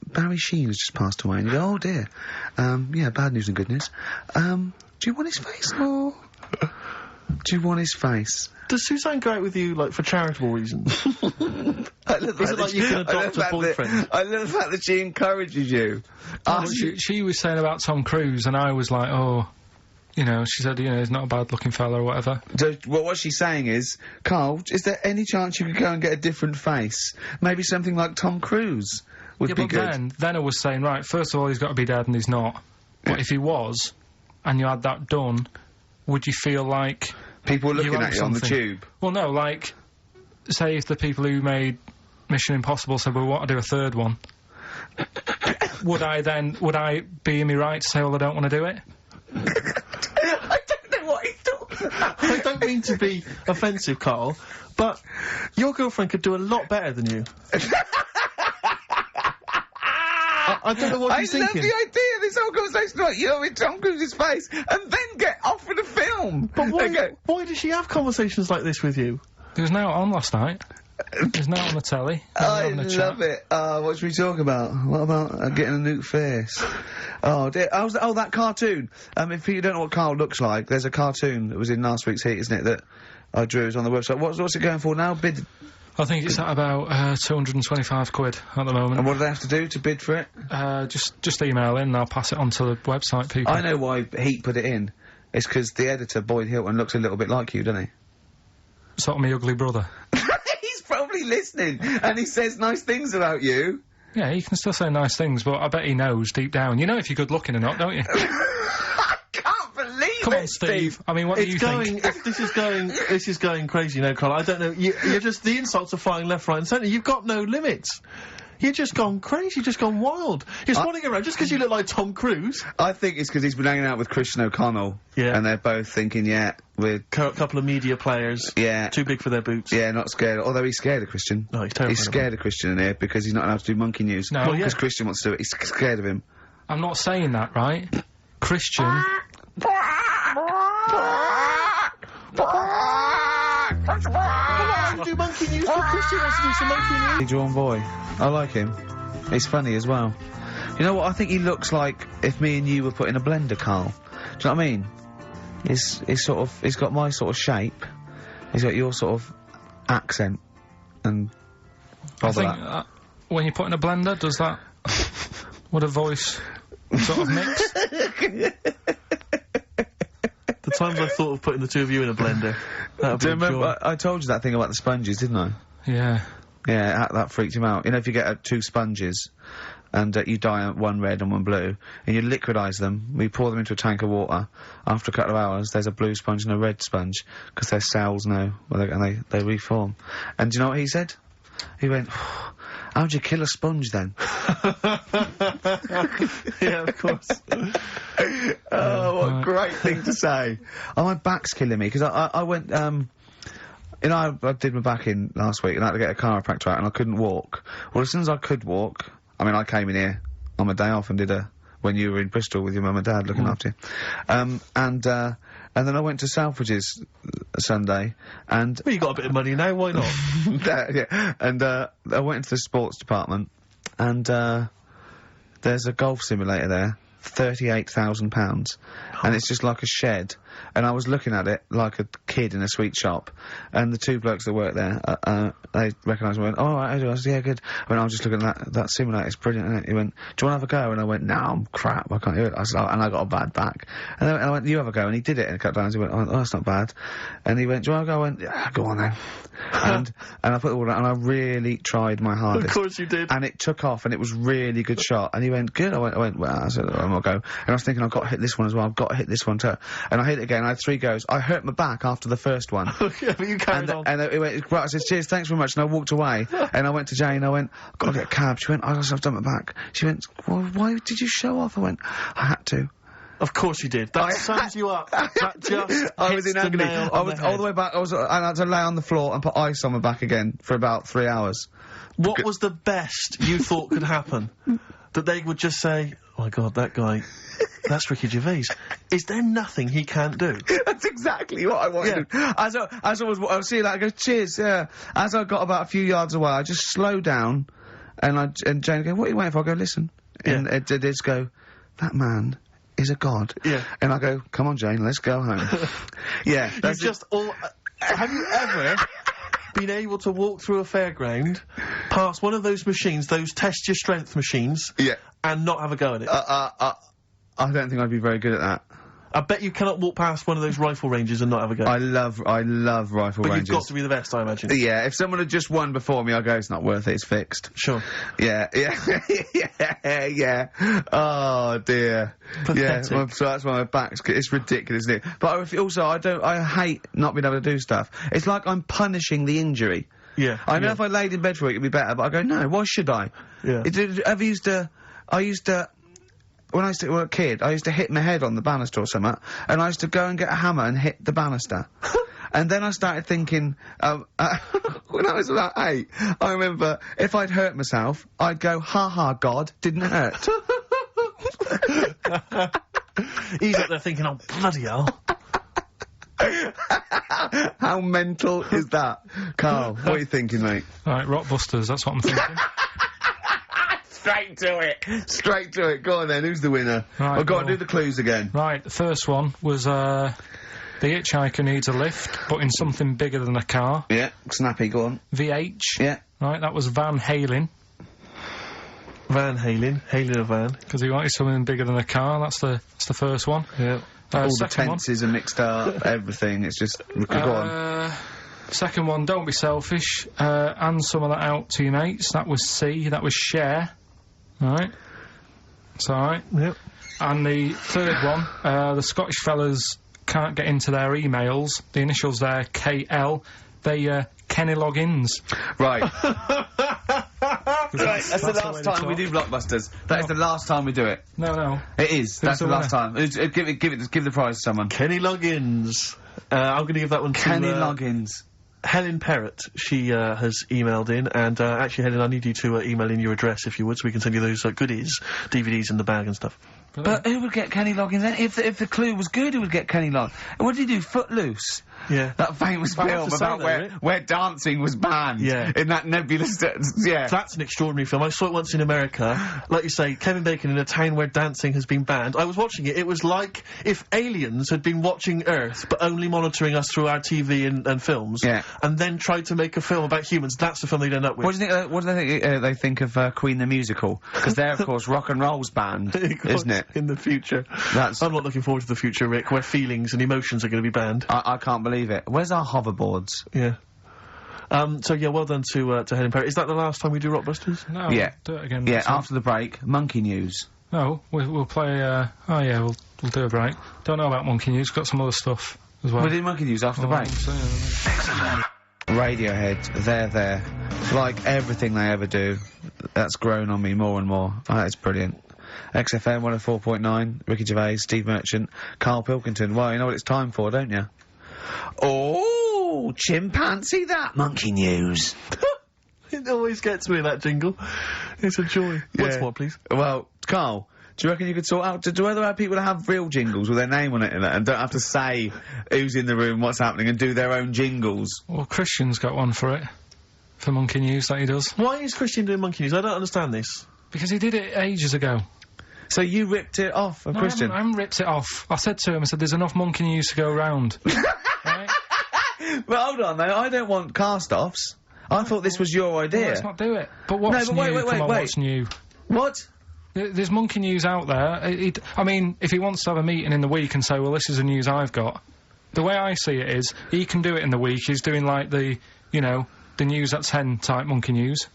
Barry Sheen has just passed away. And you go, oh dear. Yeah, bad news and good news. Do you want his face, or... Do you want his face? Does Suzanne go out with you, like, for charitable reasons? Is it like you can adopt a boyfriend? I love the fact that she encourages you. She was saying about Tom Cruise, and I was like, oh... You know, she said, you know, he's not a bad-looking fella or whatever. So, well, what she's saying is, Carl, is there any chance you could go and get a different face? Maybe something like Tom Cruise would be good. But then I was saying, right, first of all, he's got to be dead and he's not. But if he was, and you had that done, would you feel like... People were looking at you on the tube? Well, no, like, say if the people who made Mission Impossible said, well, we want to do a third one, would I be in me right to say, well, I don't want to do it? I don't know what he's talking about. I don't mean to be offensive, Carl, but your girlfriend could do a lot better than you. I don't know what you're thinking. I love the idea of this whole conversation about you with Tom Cruise's face, and then get offered a film. But why does she have conversations like this with you? It was now on last night. It was now on the telly. I love it. What should we talk about? What about getting a new face? Oh dear. Oh, that cartoon. If you don't know what Carl looks like, there's a cartoon that was in last week's Heat, isn't it, that I drew. It's on the website. What's it going for now? Bid... I think it's at about £225 at the moment. And what do they have to do to bid for it? Just email in and I'll pass it on to the website people. I know why Heat put it in. It's because the editor, Boyd Hilton, looks a little bit like you, doesn't he? Sort of my ugly brother. He's probably listening, and he says nice things about you. Yeah, he can still say nice things, but I bet he knows deep down. You know if you're good looking or not, don't you? I can't believe Come on, Steve. I mean, what do you think? This is going crazy now, Carl. I don't know. You're just, the insults are flying left, right and centre. You've got no limits. You've just gone crazy, you've just gone wild. You're swanning around just because you look like Tom Cruise. I think it's because he's been hanging out with Christian O'Connell. Yeah. And they're both thinking, yeah, we're... Couple of media players. Yeah. Too big for their boots. Yeah, not scared. Although he's scared of Christian. No, he's terrified. He's scared of Christian in here because he's not allowed to do monkey news. No. Well, because Christian wants to do it. He's scared of him. I'm not saying that, right? Christian... do monkey news, but Christian wants to do some monkey news. Drawn boy. I like him. He's funny as well. You know what? I think he looks like if me and you were put in a blender, Carl. Do you know what I mean? He's sort of... He's got my sort of shape. He's got your sort of accent. And... I think when you put in a blender, does that... would a voice sort of mix? The times I thought of putting the two of you in a blender. Do you remember, I told you that thing about the sponges, didn't I? Yeah. Yeah, that freaked him out. You know, if you get two sponges, and you dye one red and one blue, and you liquidise them, we pour them into a tank of water, after a couple of hours, there's a blue sponge and a red sponge, because they're cells now, and they reform. And do you know what he said? He went, how'd you kill a sponge then? Yeah, of course. Oh, what a great thing to say. Oh, my back's killing me, because I went, you know, I did my back in last week, and I had to get a chiropractor out, and I couldn't walk. Well, as soon as I could walk, I mean, I came in here on my day off and did when you were in Bristol with your mum and dad looking after you. And then I went to Selfridges Sunday, and... Well, you got a bit of money now, why not? Yeah, and, I went into the sports department, and, there's a golf simulator there, £38,000. And it's just like a shed. And I was looking at it like a kid in a sweet shop. And the two blokes that work there, they recognised me and went, "Oh, right, I do." I said, "Yeah, good." I was just looking at that simulator, it's brilliant, isn't it? He went, "Do you want to have a go?" And I went, "No, I'm crap, I can't do it." I said, and I got a bad back. And I went, "You have a go." And he did it and cut down. He went, "Oh, that's not bad." And he went, "Do you want to go?" I went, "Yeah, go on then." and I put it all down, and I really tried my hardest. Of course you did. And it took off, and it was really good shot. And he went, "Good." I went, "Well," I said, "I'm gonna go." And I was thinking, I've got to hit this one as well. I've got to hit this one too. And I hit it again. I had 3 goes. I hurt my back after the first one. Yeah, but you carried on. And it went, right, I said, "Cheers, thanks very much." And I walked away. And I went to Jane. I went, "I've got to get a cab." She went, "I've done my back." She went, "Well, why did you show off?" I went, "I had to." Of course you did. That sums you up. That just I was in agony. I was all the way back. And I had to lay on the floor and put ice on my back again for about 3 hours. What was the best you thought could happen? That they would just say, "Oh my God, that guy, that's Ricky Gervais. Is there nothing he can't do?" That's exactly what I wanted. Yeah. As I was seeing that, I go, "Cheers, yeah." As I got about a few yards away, I just slowed down, and Jane would go, "What are you waiting for?" I go, "Listen." And it did go, "That man is a god." Yeah. And I go, "Come on, Jane, let's go home." Yeah. Have you ever been able to walk through a fairground past one of those machines, those test your strength machines, and not have a go at it? I don't think I'd be very good at that. I bet you cannot walk past one of those rifle ranges and not have a go. I love rifle ranges. But you've got to be the best, I imagine. Yeah, if someone had just won before me, I'd go, "It's not worth it, it's fixed." Sure. Yeah. Oh, dear. Pathetic. Yeah, so that's why my back's... It's ridiculous, isn't it? But I hate not being able to do stuff. It's like I'm punishing the injury. Yeah. I know if I laid in bed for a week, it'd be better, but I go, no, why should I? Yeah. When I used to be a kid, I used to hit my head on the banister or something, and I used to go and get a hammer and hit the banister. And then I started thinking, when I was about 8, I remember if I'd hurt myself, I'd go, "Ha ha, God, didn't hurt." He's up there thinking, "Oh, bloody hell." How mental is that? Carl, what are you thinking, mate? Right, Rockbusters, that's what I'm thinking. Straight to it. Go on then, who's the winner? Right, go on, do the clues again. Right, the first one was, the hitchhiker needs a lift, but in something bigger than a car. Yeah, snappy, go on. VH. Yeah. Right, that was Van Halen. Hailing a van. Because he wanted something bigger than a car, that's the first one. Yeah. All the tenses are mixed up, everything, it's just... Go on. Second one, don't be selfish, and some of that out to your mates. That was C, that was share. Right. It's alright. Yep. And the third one, the Scottish fellas can't get into their emails. The initials there, KL. They, Kenny Loggins. Right. Right, that's the last time we do Blockbusters. That is the last time we do it. No. It is. That's the last time. Give the prize to someone. Kenny Loggins. I'm going to give that one to... Kenny Loggins. Helen Perrott, she has emailed in, and actually, Helen, I need you to email in your address if you would, so we can send you those goodies, DVDs in the bag and stuff. But who would get Kenny Loggins then? If the clue was good, who would get Kenny Loggins? What did he do? Footloose? Yeah. That famous film about where dancing was banned. Yeah. In that nebulous... yeah. That's an extraordinary film. I saw it once in America. Like you say, Kevin Bacon in a town where dancing has been banned. I was watching it. It was like if aliens had been watching Earth, but only monitoring us through our TV and films. Yeah. And then tried to make a film about humans. That's the film they'd end up with. What do they think of Queen the Musical? Because they're, of course, rock and roll's banned, isn't it? In the future. I'm not looking forward to the future, Rick, where feelings and emotions are going to be banned. I can't believe it. Where's our hoverboards? Yeah. So yeah, well done to Helen Perry. Is that the last time we do Rockbusters? No. Yeah. Do it again. Yeah, after the break, Monkey News. No, we'll play, we'll do a break. Don't know about Monkey News, got some other stuff as well. We'll do Monkey News after the break. Radiohead, they're there. Like everything they ever do, that's grown on me more and more. It's brilliant. XFM 104.9, Ricky Gervais, Steve Merchant, Karl Pilkington. Well, you know what it's time for, don't you? Oh, chimpanzee that Monkey News. It always gets me, that jingle. It's a joy. Yeah. Once more, please. Well, Karl, do you reckon you could sort out... Do other people have real jingles with their name on it and don't have to say who's in the room, what's happening, and do their own jingles? Well, Christian's got one for it. For Monkey News, that he does. Why is Christian doing Monkey News? I don't understand this. Because he did it ages ago. So you ripped it off of Christian? I haven't ripped it off. I said to him, I said, there's enough monkey news to go round. Right? But hold on, though. I don't want cast-offs. I thought this was your idea. Well, let's not do it. But what's No, but new? Come on, what's new? What? There's monkey news out there. I mean, if he wants to have a meeting in the week and say, well, this is the news I've got, the way I see it is, he can do it in the week. He's doing, like, the, you know, the news at 10 type monkey news.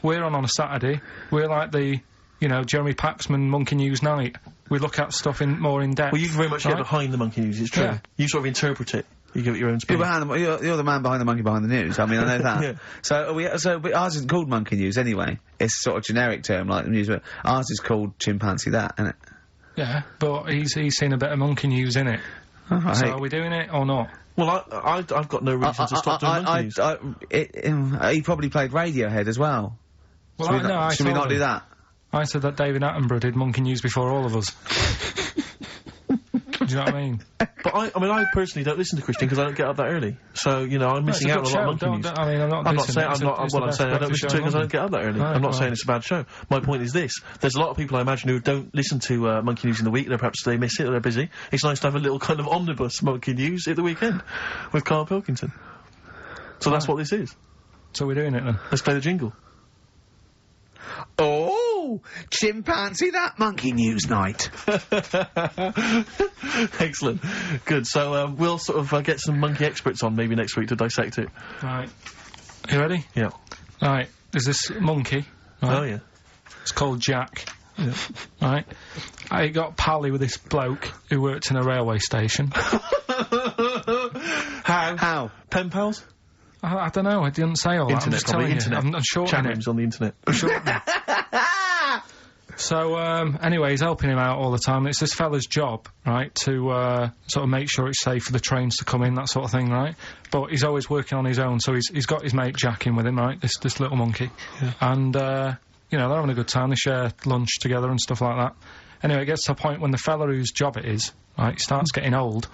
We're on a Saturday. We're like the, you know, Jeremy Paxman monkey news night. We look at stuff more in depth. Well, you very much get behind the monkey news, it's true. Yeah. You sort of interpret it. You give it your own spin. You're the man behind the monkey behind the news. I mean, I know that. Yeah. But ours isn't called monkey news anyway. It's sort of generic term like the news, but ours is called chimpanzee that, isn't it? Yeah, but he's seen a bit of monkey news in it. Right. So are we doing it or not? Well, I've got no reason to stop doing monkey news. He probably played Radiohead as well. Well, Should we not do that? I said that David Attenborough did monkey news before all of us. Do you know what I mean? But I personally don't listen to Christian because I don't get up that early. So, you know, I'm missing out on a lot of monkey news. I mean, I'm not saying I don't listen to it because I don't get up that early. I'm not saying it's a bad show. My point is this. There's a lot of people I imagine who don't listen to monkey news in the week. Perhaps they miss it or they're busy. It's nice to have a little kind of omnibus monkey news at the weekend with Karl Pilkington. So that's what this is. So we're doing it then. Let's play the jingle. Oh, chimpanzee that monkey news night. Excellent. Good. So we'll sort of get some monkey experts on maybe next week to dissect it. Right. You ready? Yeah. Right. There's this monkey. Right? Oh, yeah. It's called Jack. Yeah. Right. I got pally with this bloke who worked in a railway station. How? Pen pals? I don't know. I didn't say all that. I'm just telling you. I'm shortening it. on the internet. So, anyway, he's helping him out all the time. It's this fella's job, right, to, sort of make sure it's safe for the trains to come in, that sort of thing, right? But he's always working on his own, so he's got his mate Jack in with him, right, this little monkey. Yeah. And, you know, they're having a good time. They share lunch together and stuff like that. Anyway, it gets to a point when the fella whose job it is, right, starts getting old,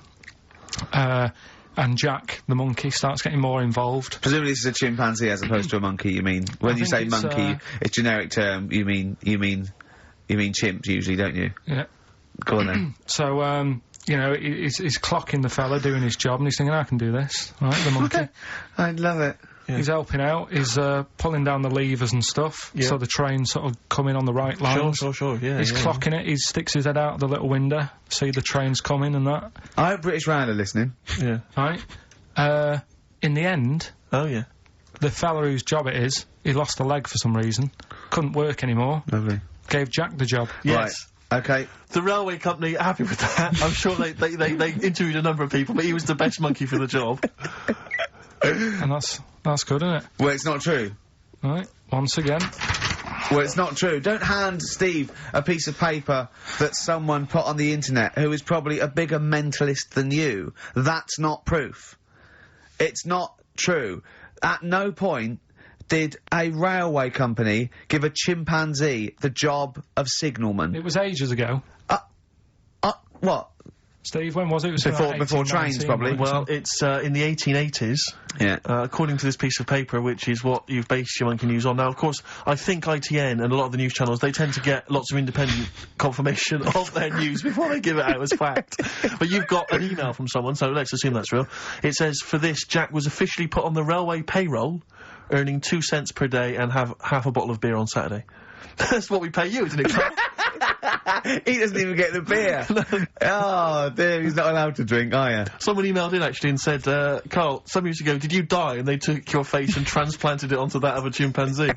and Jack, the monkey, starts getting more involved. Presumably this is a chimpanzee as opposed to a monkey, you mean? When you say monkey, it's generic term, you mean chimp usually, don't you? Yeah. Go on then. So, you know, he's clocking the fella doing his job and he's thinking, I can do this, right, the monkey. I love it. Yeah. He's helping out, he's pulling down the levers and stuff, so the train's sort of coming on the right lines. Sure, yeah. He's clocking it, he sticks his head out of the little window, see the trains coming and that. I hope British Rail are listening. Yeah. Right? In the end... Oh, yeah. The fella whose job it is, he lost a leg for some reason, couldn't work anymore. Lovely. Gave Jack the job. Yes. Right. Okay. The railway company are happy with that. I'm sure they interviewed a number of people, but he was the best monkey for the job. And that's good, isn't it? Well, it's not true. Right, once again. Well, it's not true. Don't hand Steve a piece of paper that someone put on the internet who is probably a bigger mentalist than you. That's not proof. It's not true. At no point did a railway company give a chimpanzee the job of signalman. It was ages ago. What? Steve, when was it? It was before trains, probably. Well, it's in the 1880s. Yeah. According to this piece of paper, which is what you've based your monkey news on. Now, of course, I think ITN and a lot of the news channels, they tend to get lots of independent confirmation of their news before they give it out as fact. But you've got an email from someone, so let's assume that's real. It says, for this, Jack was officially put on the railway payroll, earning 2 cents per day and have half a bottle of beer on Saturday. That's what we pay you, isn't it? He doesn't even get the beer. Oh, dear, he's not allowed to drink, are you? Someone emailed in, actually, and said, Carl, some years ago, did you die? And they took your face and transplanted it onto that of a chimpanzee.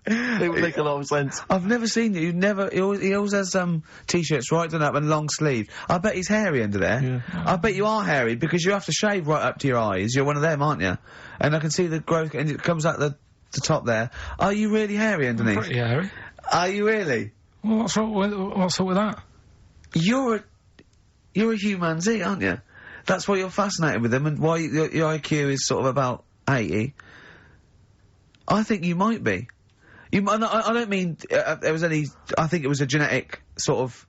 It would make a lot of sense. I've never seen you. He always has t-shirts right done up and long sleeve. I bet he's hairy under there. Yeah. I bet you are hairy because you have to shave right up to your eyes. You're one of them, aren't you? And I can see the growth, and it comes out the top there. Are you really hairy underneath? Pretty hairy. Are you really? Well, what's up with that? You're a humanzee, aren't you? That's why you're fascinated with them, and why your IQ is sort of about 80. I think you might be. I don't mean there was any. I think it was a genetic sort of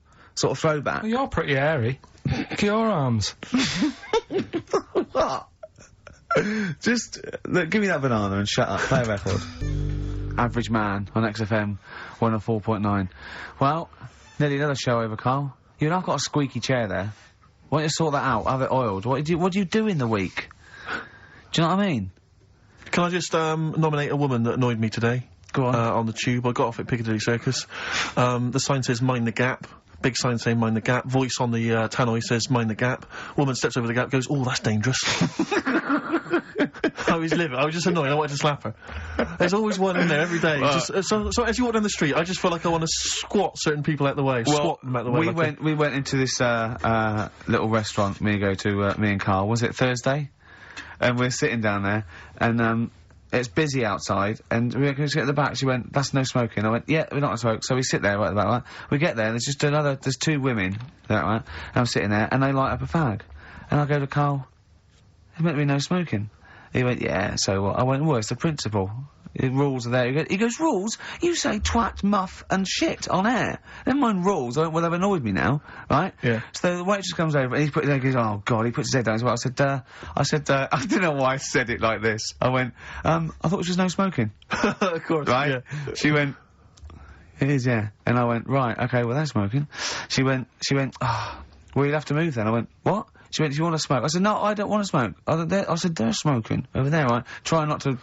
throwback. Well, you're pretty hairy. Look at your arms. What? Just look, give me that banana and shut up. Play a record. Average Man on XFM 104.9. Well, Nearly another show over, Carl. You know, I've got a squeaky chair there. Why don't you sort that out? Have it oiled. What do you do in the week? Do you know what I mean? Can I just, nominate a woman that annoyed me today? Go on. On the tube. I got off at Piccadilly Circus. The sign says, mind the gap. Big sign saying, mind the gap. Voice on the, tannoy says, mind the gap. Woman steps over the gap, goes, oh, that's dangerous. I was livid. I was just annoyed. I wanted to slap her. There's always one in there every day. So as you walk down the street, I just feel like I want to squat certain people out the way. Well, squat them out the way. We went into this, little restaurant me and Carl. Was it Thursday? And we're sitting down there, and, it's busy outside, and we go to get at the back. She went, that's no smoking. I went, yeah, we're not gonna smoke. So we sit there right at the back, right? We get there, and there's two women there, right? And I'm sitting there, and they light up a fag. And I go to Carl, there's meant to be no smoking. He went, yeah, so what? I went, well, it's the principle. The rules are there. He goes, rules? You say twat, muff, and shit on air. Never mind rules. I went, well, they've annoyed me now, right? Yeah. So the waitress comes over, and he goes, oh, God, he puts his head down as well. I said, I don't know why I said it like this. I went, I thought it was just no smoking. Of course, right? Yeah. She went, it is, yeah. And I went, right, okay, well, that's smoking. She went, oh, well, you'll have to move then. I went, what? She went, do you want to smoke? I said, no, I don't want to smoke. I said, they're smoking over there, right? Try not to,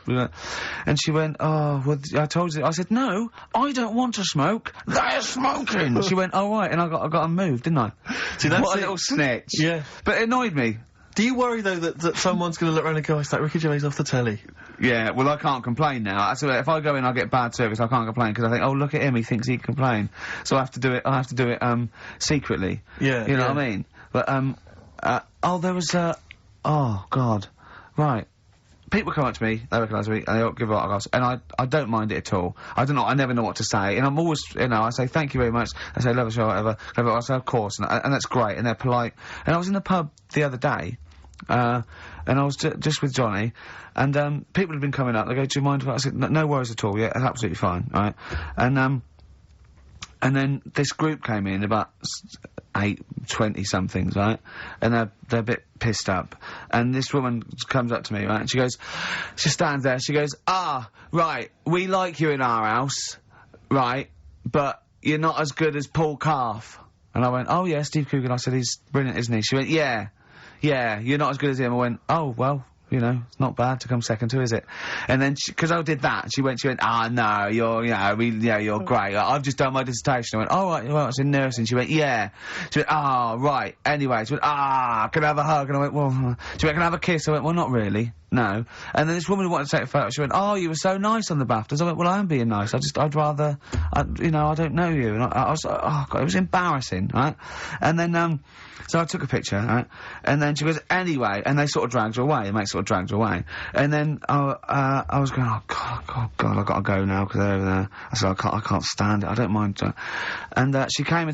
And she went, oh, well, I told you. I said, no, I don't want to smoke. They're smoking. She went, oh, right, and I got to move, didn't I? See, that's what a little snitch. Yeah. But it annoyed me. Do you worry, though, that someone's going to look around and go, it's that Ricky Gervais off the telly? Yeah, well, I can't complain now. If I go in, I get bad service, I can't complain, because I think, oh, look at him, he thinks he can complain. So I have to do it, secretly. Yeah. You know what I mean? But, there was, oh, God. Right. People come up to me, they recognise me, and they give autographs, and I don't mind it at all. I never know what to say, and I'm always, I say, thank you very much, I say, love the show, whatever, I say, of course, and that's great, and they're polite. And I was in the pub the other day, and I was just with Johnny, and, people had been coming up, they go, do you mind if I said, no worries at all, yeah, that's absolutely fine, right? And then this group came in, about 20-somethings, right? And they're a bit pissed up. And this woman comes up to me, right? And she stands there, she goes, right, we like you in our house, right? But you're not as good as Paul Calf. And I went, oh yeah, Steve Coogan. I said, he's brilliant, isn't he? She went, yeah, you're not as good as him. I went, oh, well, it's not bad to come second to, is it? And then, because I did that, she went, no, you're great. I've just done my dissertation. I went, oh, right, well, it's in nursing. She went, yeah. She went, right. Anyway, she went, can I have a hug? And I went, well, she went, can I have a kiss? I went, well, not really. No. And then this woman who wanted to take a photo, she went, oh, you were so nice on the BAFTAs. I went, well, I am being nice. I'd rather, I don't know you. And I was like, oh, God, it was embarrassing, right? And then, so I took a picture, right? And then she goes, anyway, and they sort of dragged her away, the mate sort of dragged her away. And then, I was going, oh, God, I've got to go now, because they're over there. I said, I can't stand it, I don't mind. And, she came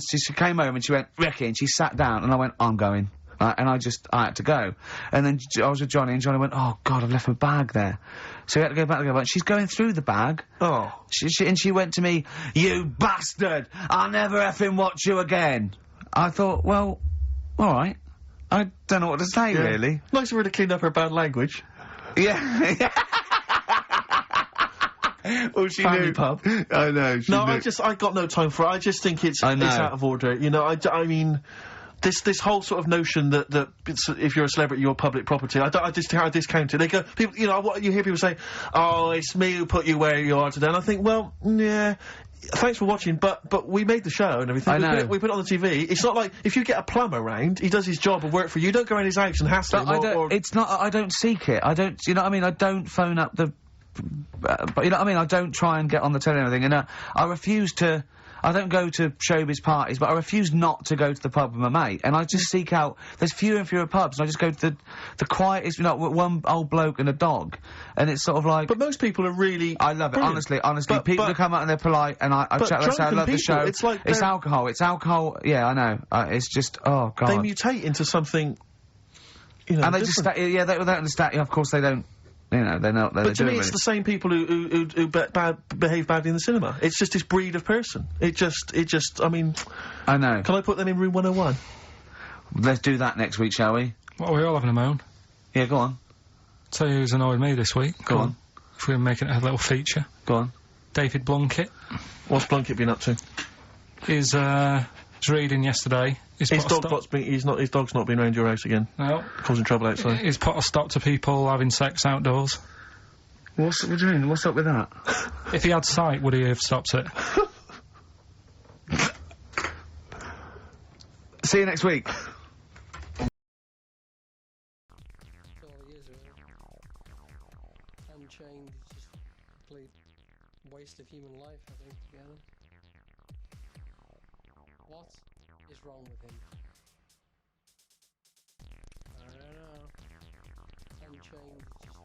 over and she went, Ricky, and she sat down, and I went, I'm going. And I had to go. And then I was with Johnny, and Johnny went, oh, God, I've left my bag there. So we had to go back to go back. She's going through the bag. Oh. She went to me, you bastard! I'll never effing watch you again. I thought, well, alright. I don't know what to say, really. Nice of her to clean up her bad language. Yeah. Well, she Family knew. Pub. I know, she knew. I got no time for it. I just think it's out of order. I mean, this whole sort of notion that if you're a celebrity, you're public property, I discount it. They go, people, you hear people say, oh, it's me who put you where you are today, and I think, well, yeah, thanks for watching, but we made the show and everything. I know. We put it on the TV. It's not like, if you get a plumber round, he does his job and work for you. You don't go around his house and hassle him. I don't seek it. I don't, you know what I mean? I don't phone up the, but you know what I mean? I don't try and get on the telly and everything, and I refuse to. I don't go to showbiz parties, but I refuse not to go to the pub with my mate. And I just seek out, there's fewer and fewer pubs, and I just go to the quietest, one old bloke and a dog. And it's sort of like... But most people are really... I love it, honestly. People who come out and they're polite, and I say I love the show. It's alcohol, yeah, I know. It's just, oh, God. They mutate into something, and they different. They don't understand, of course they don't. They're not. But to me, it's the same people who behave badly in the cinema. It's just this breed of person. It just. I mean, I know. Can I put them in room 101? Let's do that next week, shall we? What, are we all having a moan? Yeah, go on. Tell you who's annoyed me this week. Go on. If we're making it a little feature. Go on. David Blunkett. What's Blunkett been up to? is reading yesterday. His dog's not been around your house again. No. Causing trouble outside. He's put a stop to people having sex outdoors. What do you mean? What's up with that? If he had sight, would he have stopped it? See you next week. Unchained is just a complete waste of human life, I think, to be honest. What is wrong with him? I don't know. Unchained is just...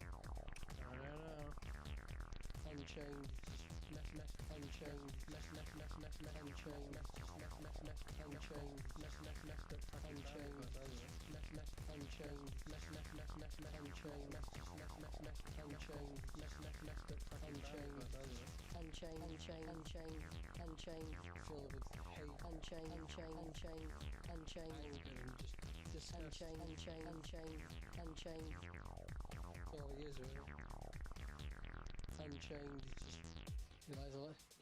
I don't know. Unchained is just... Unchained,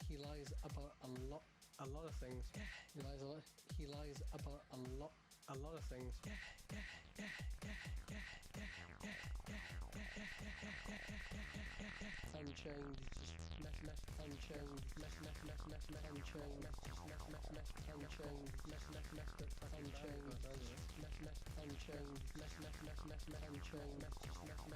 he lies about a lot of things. He lies about a lot of things. Unchained, unchained,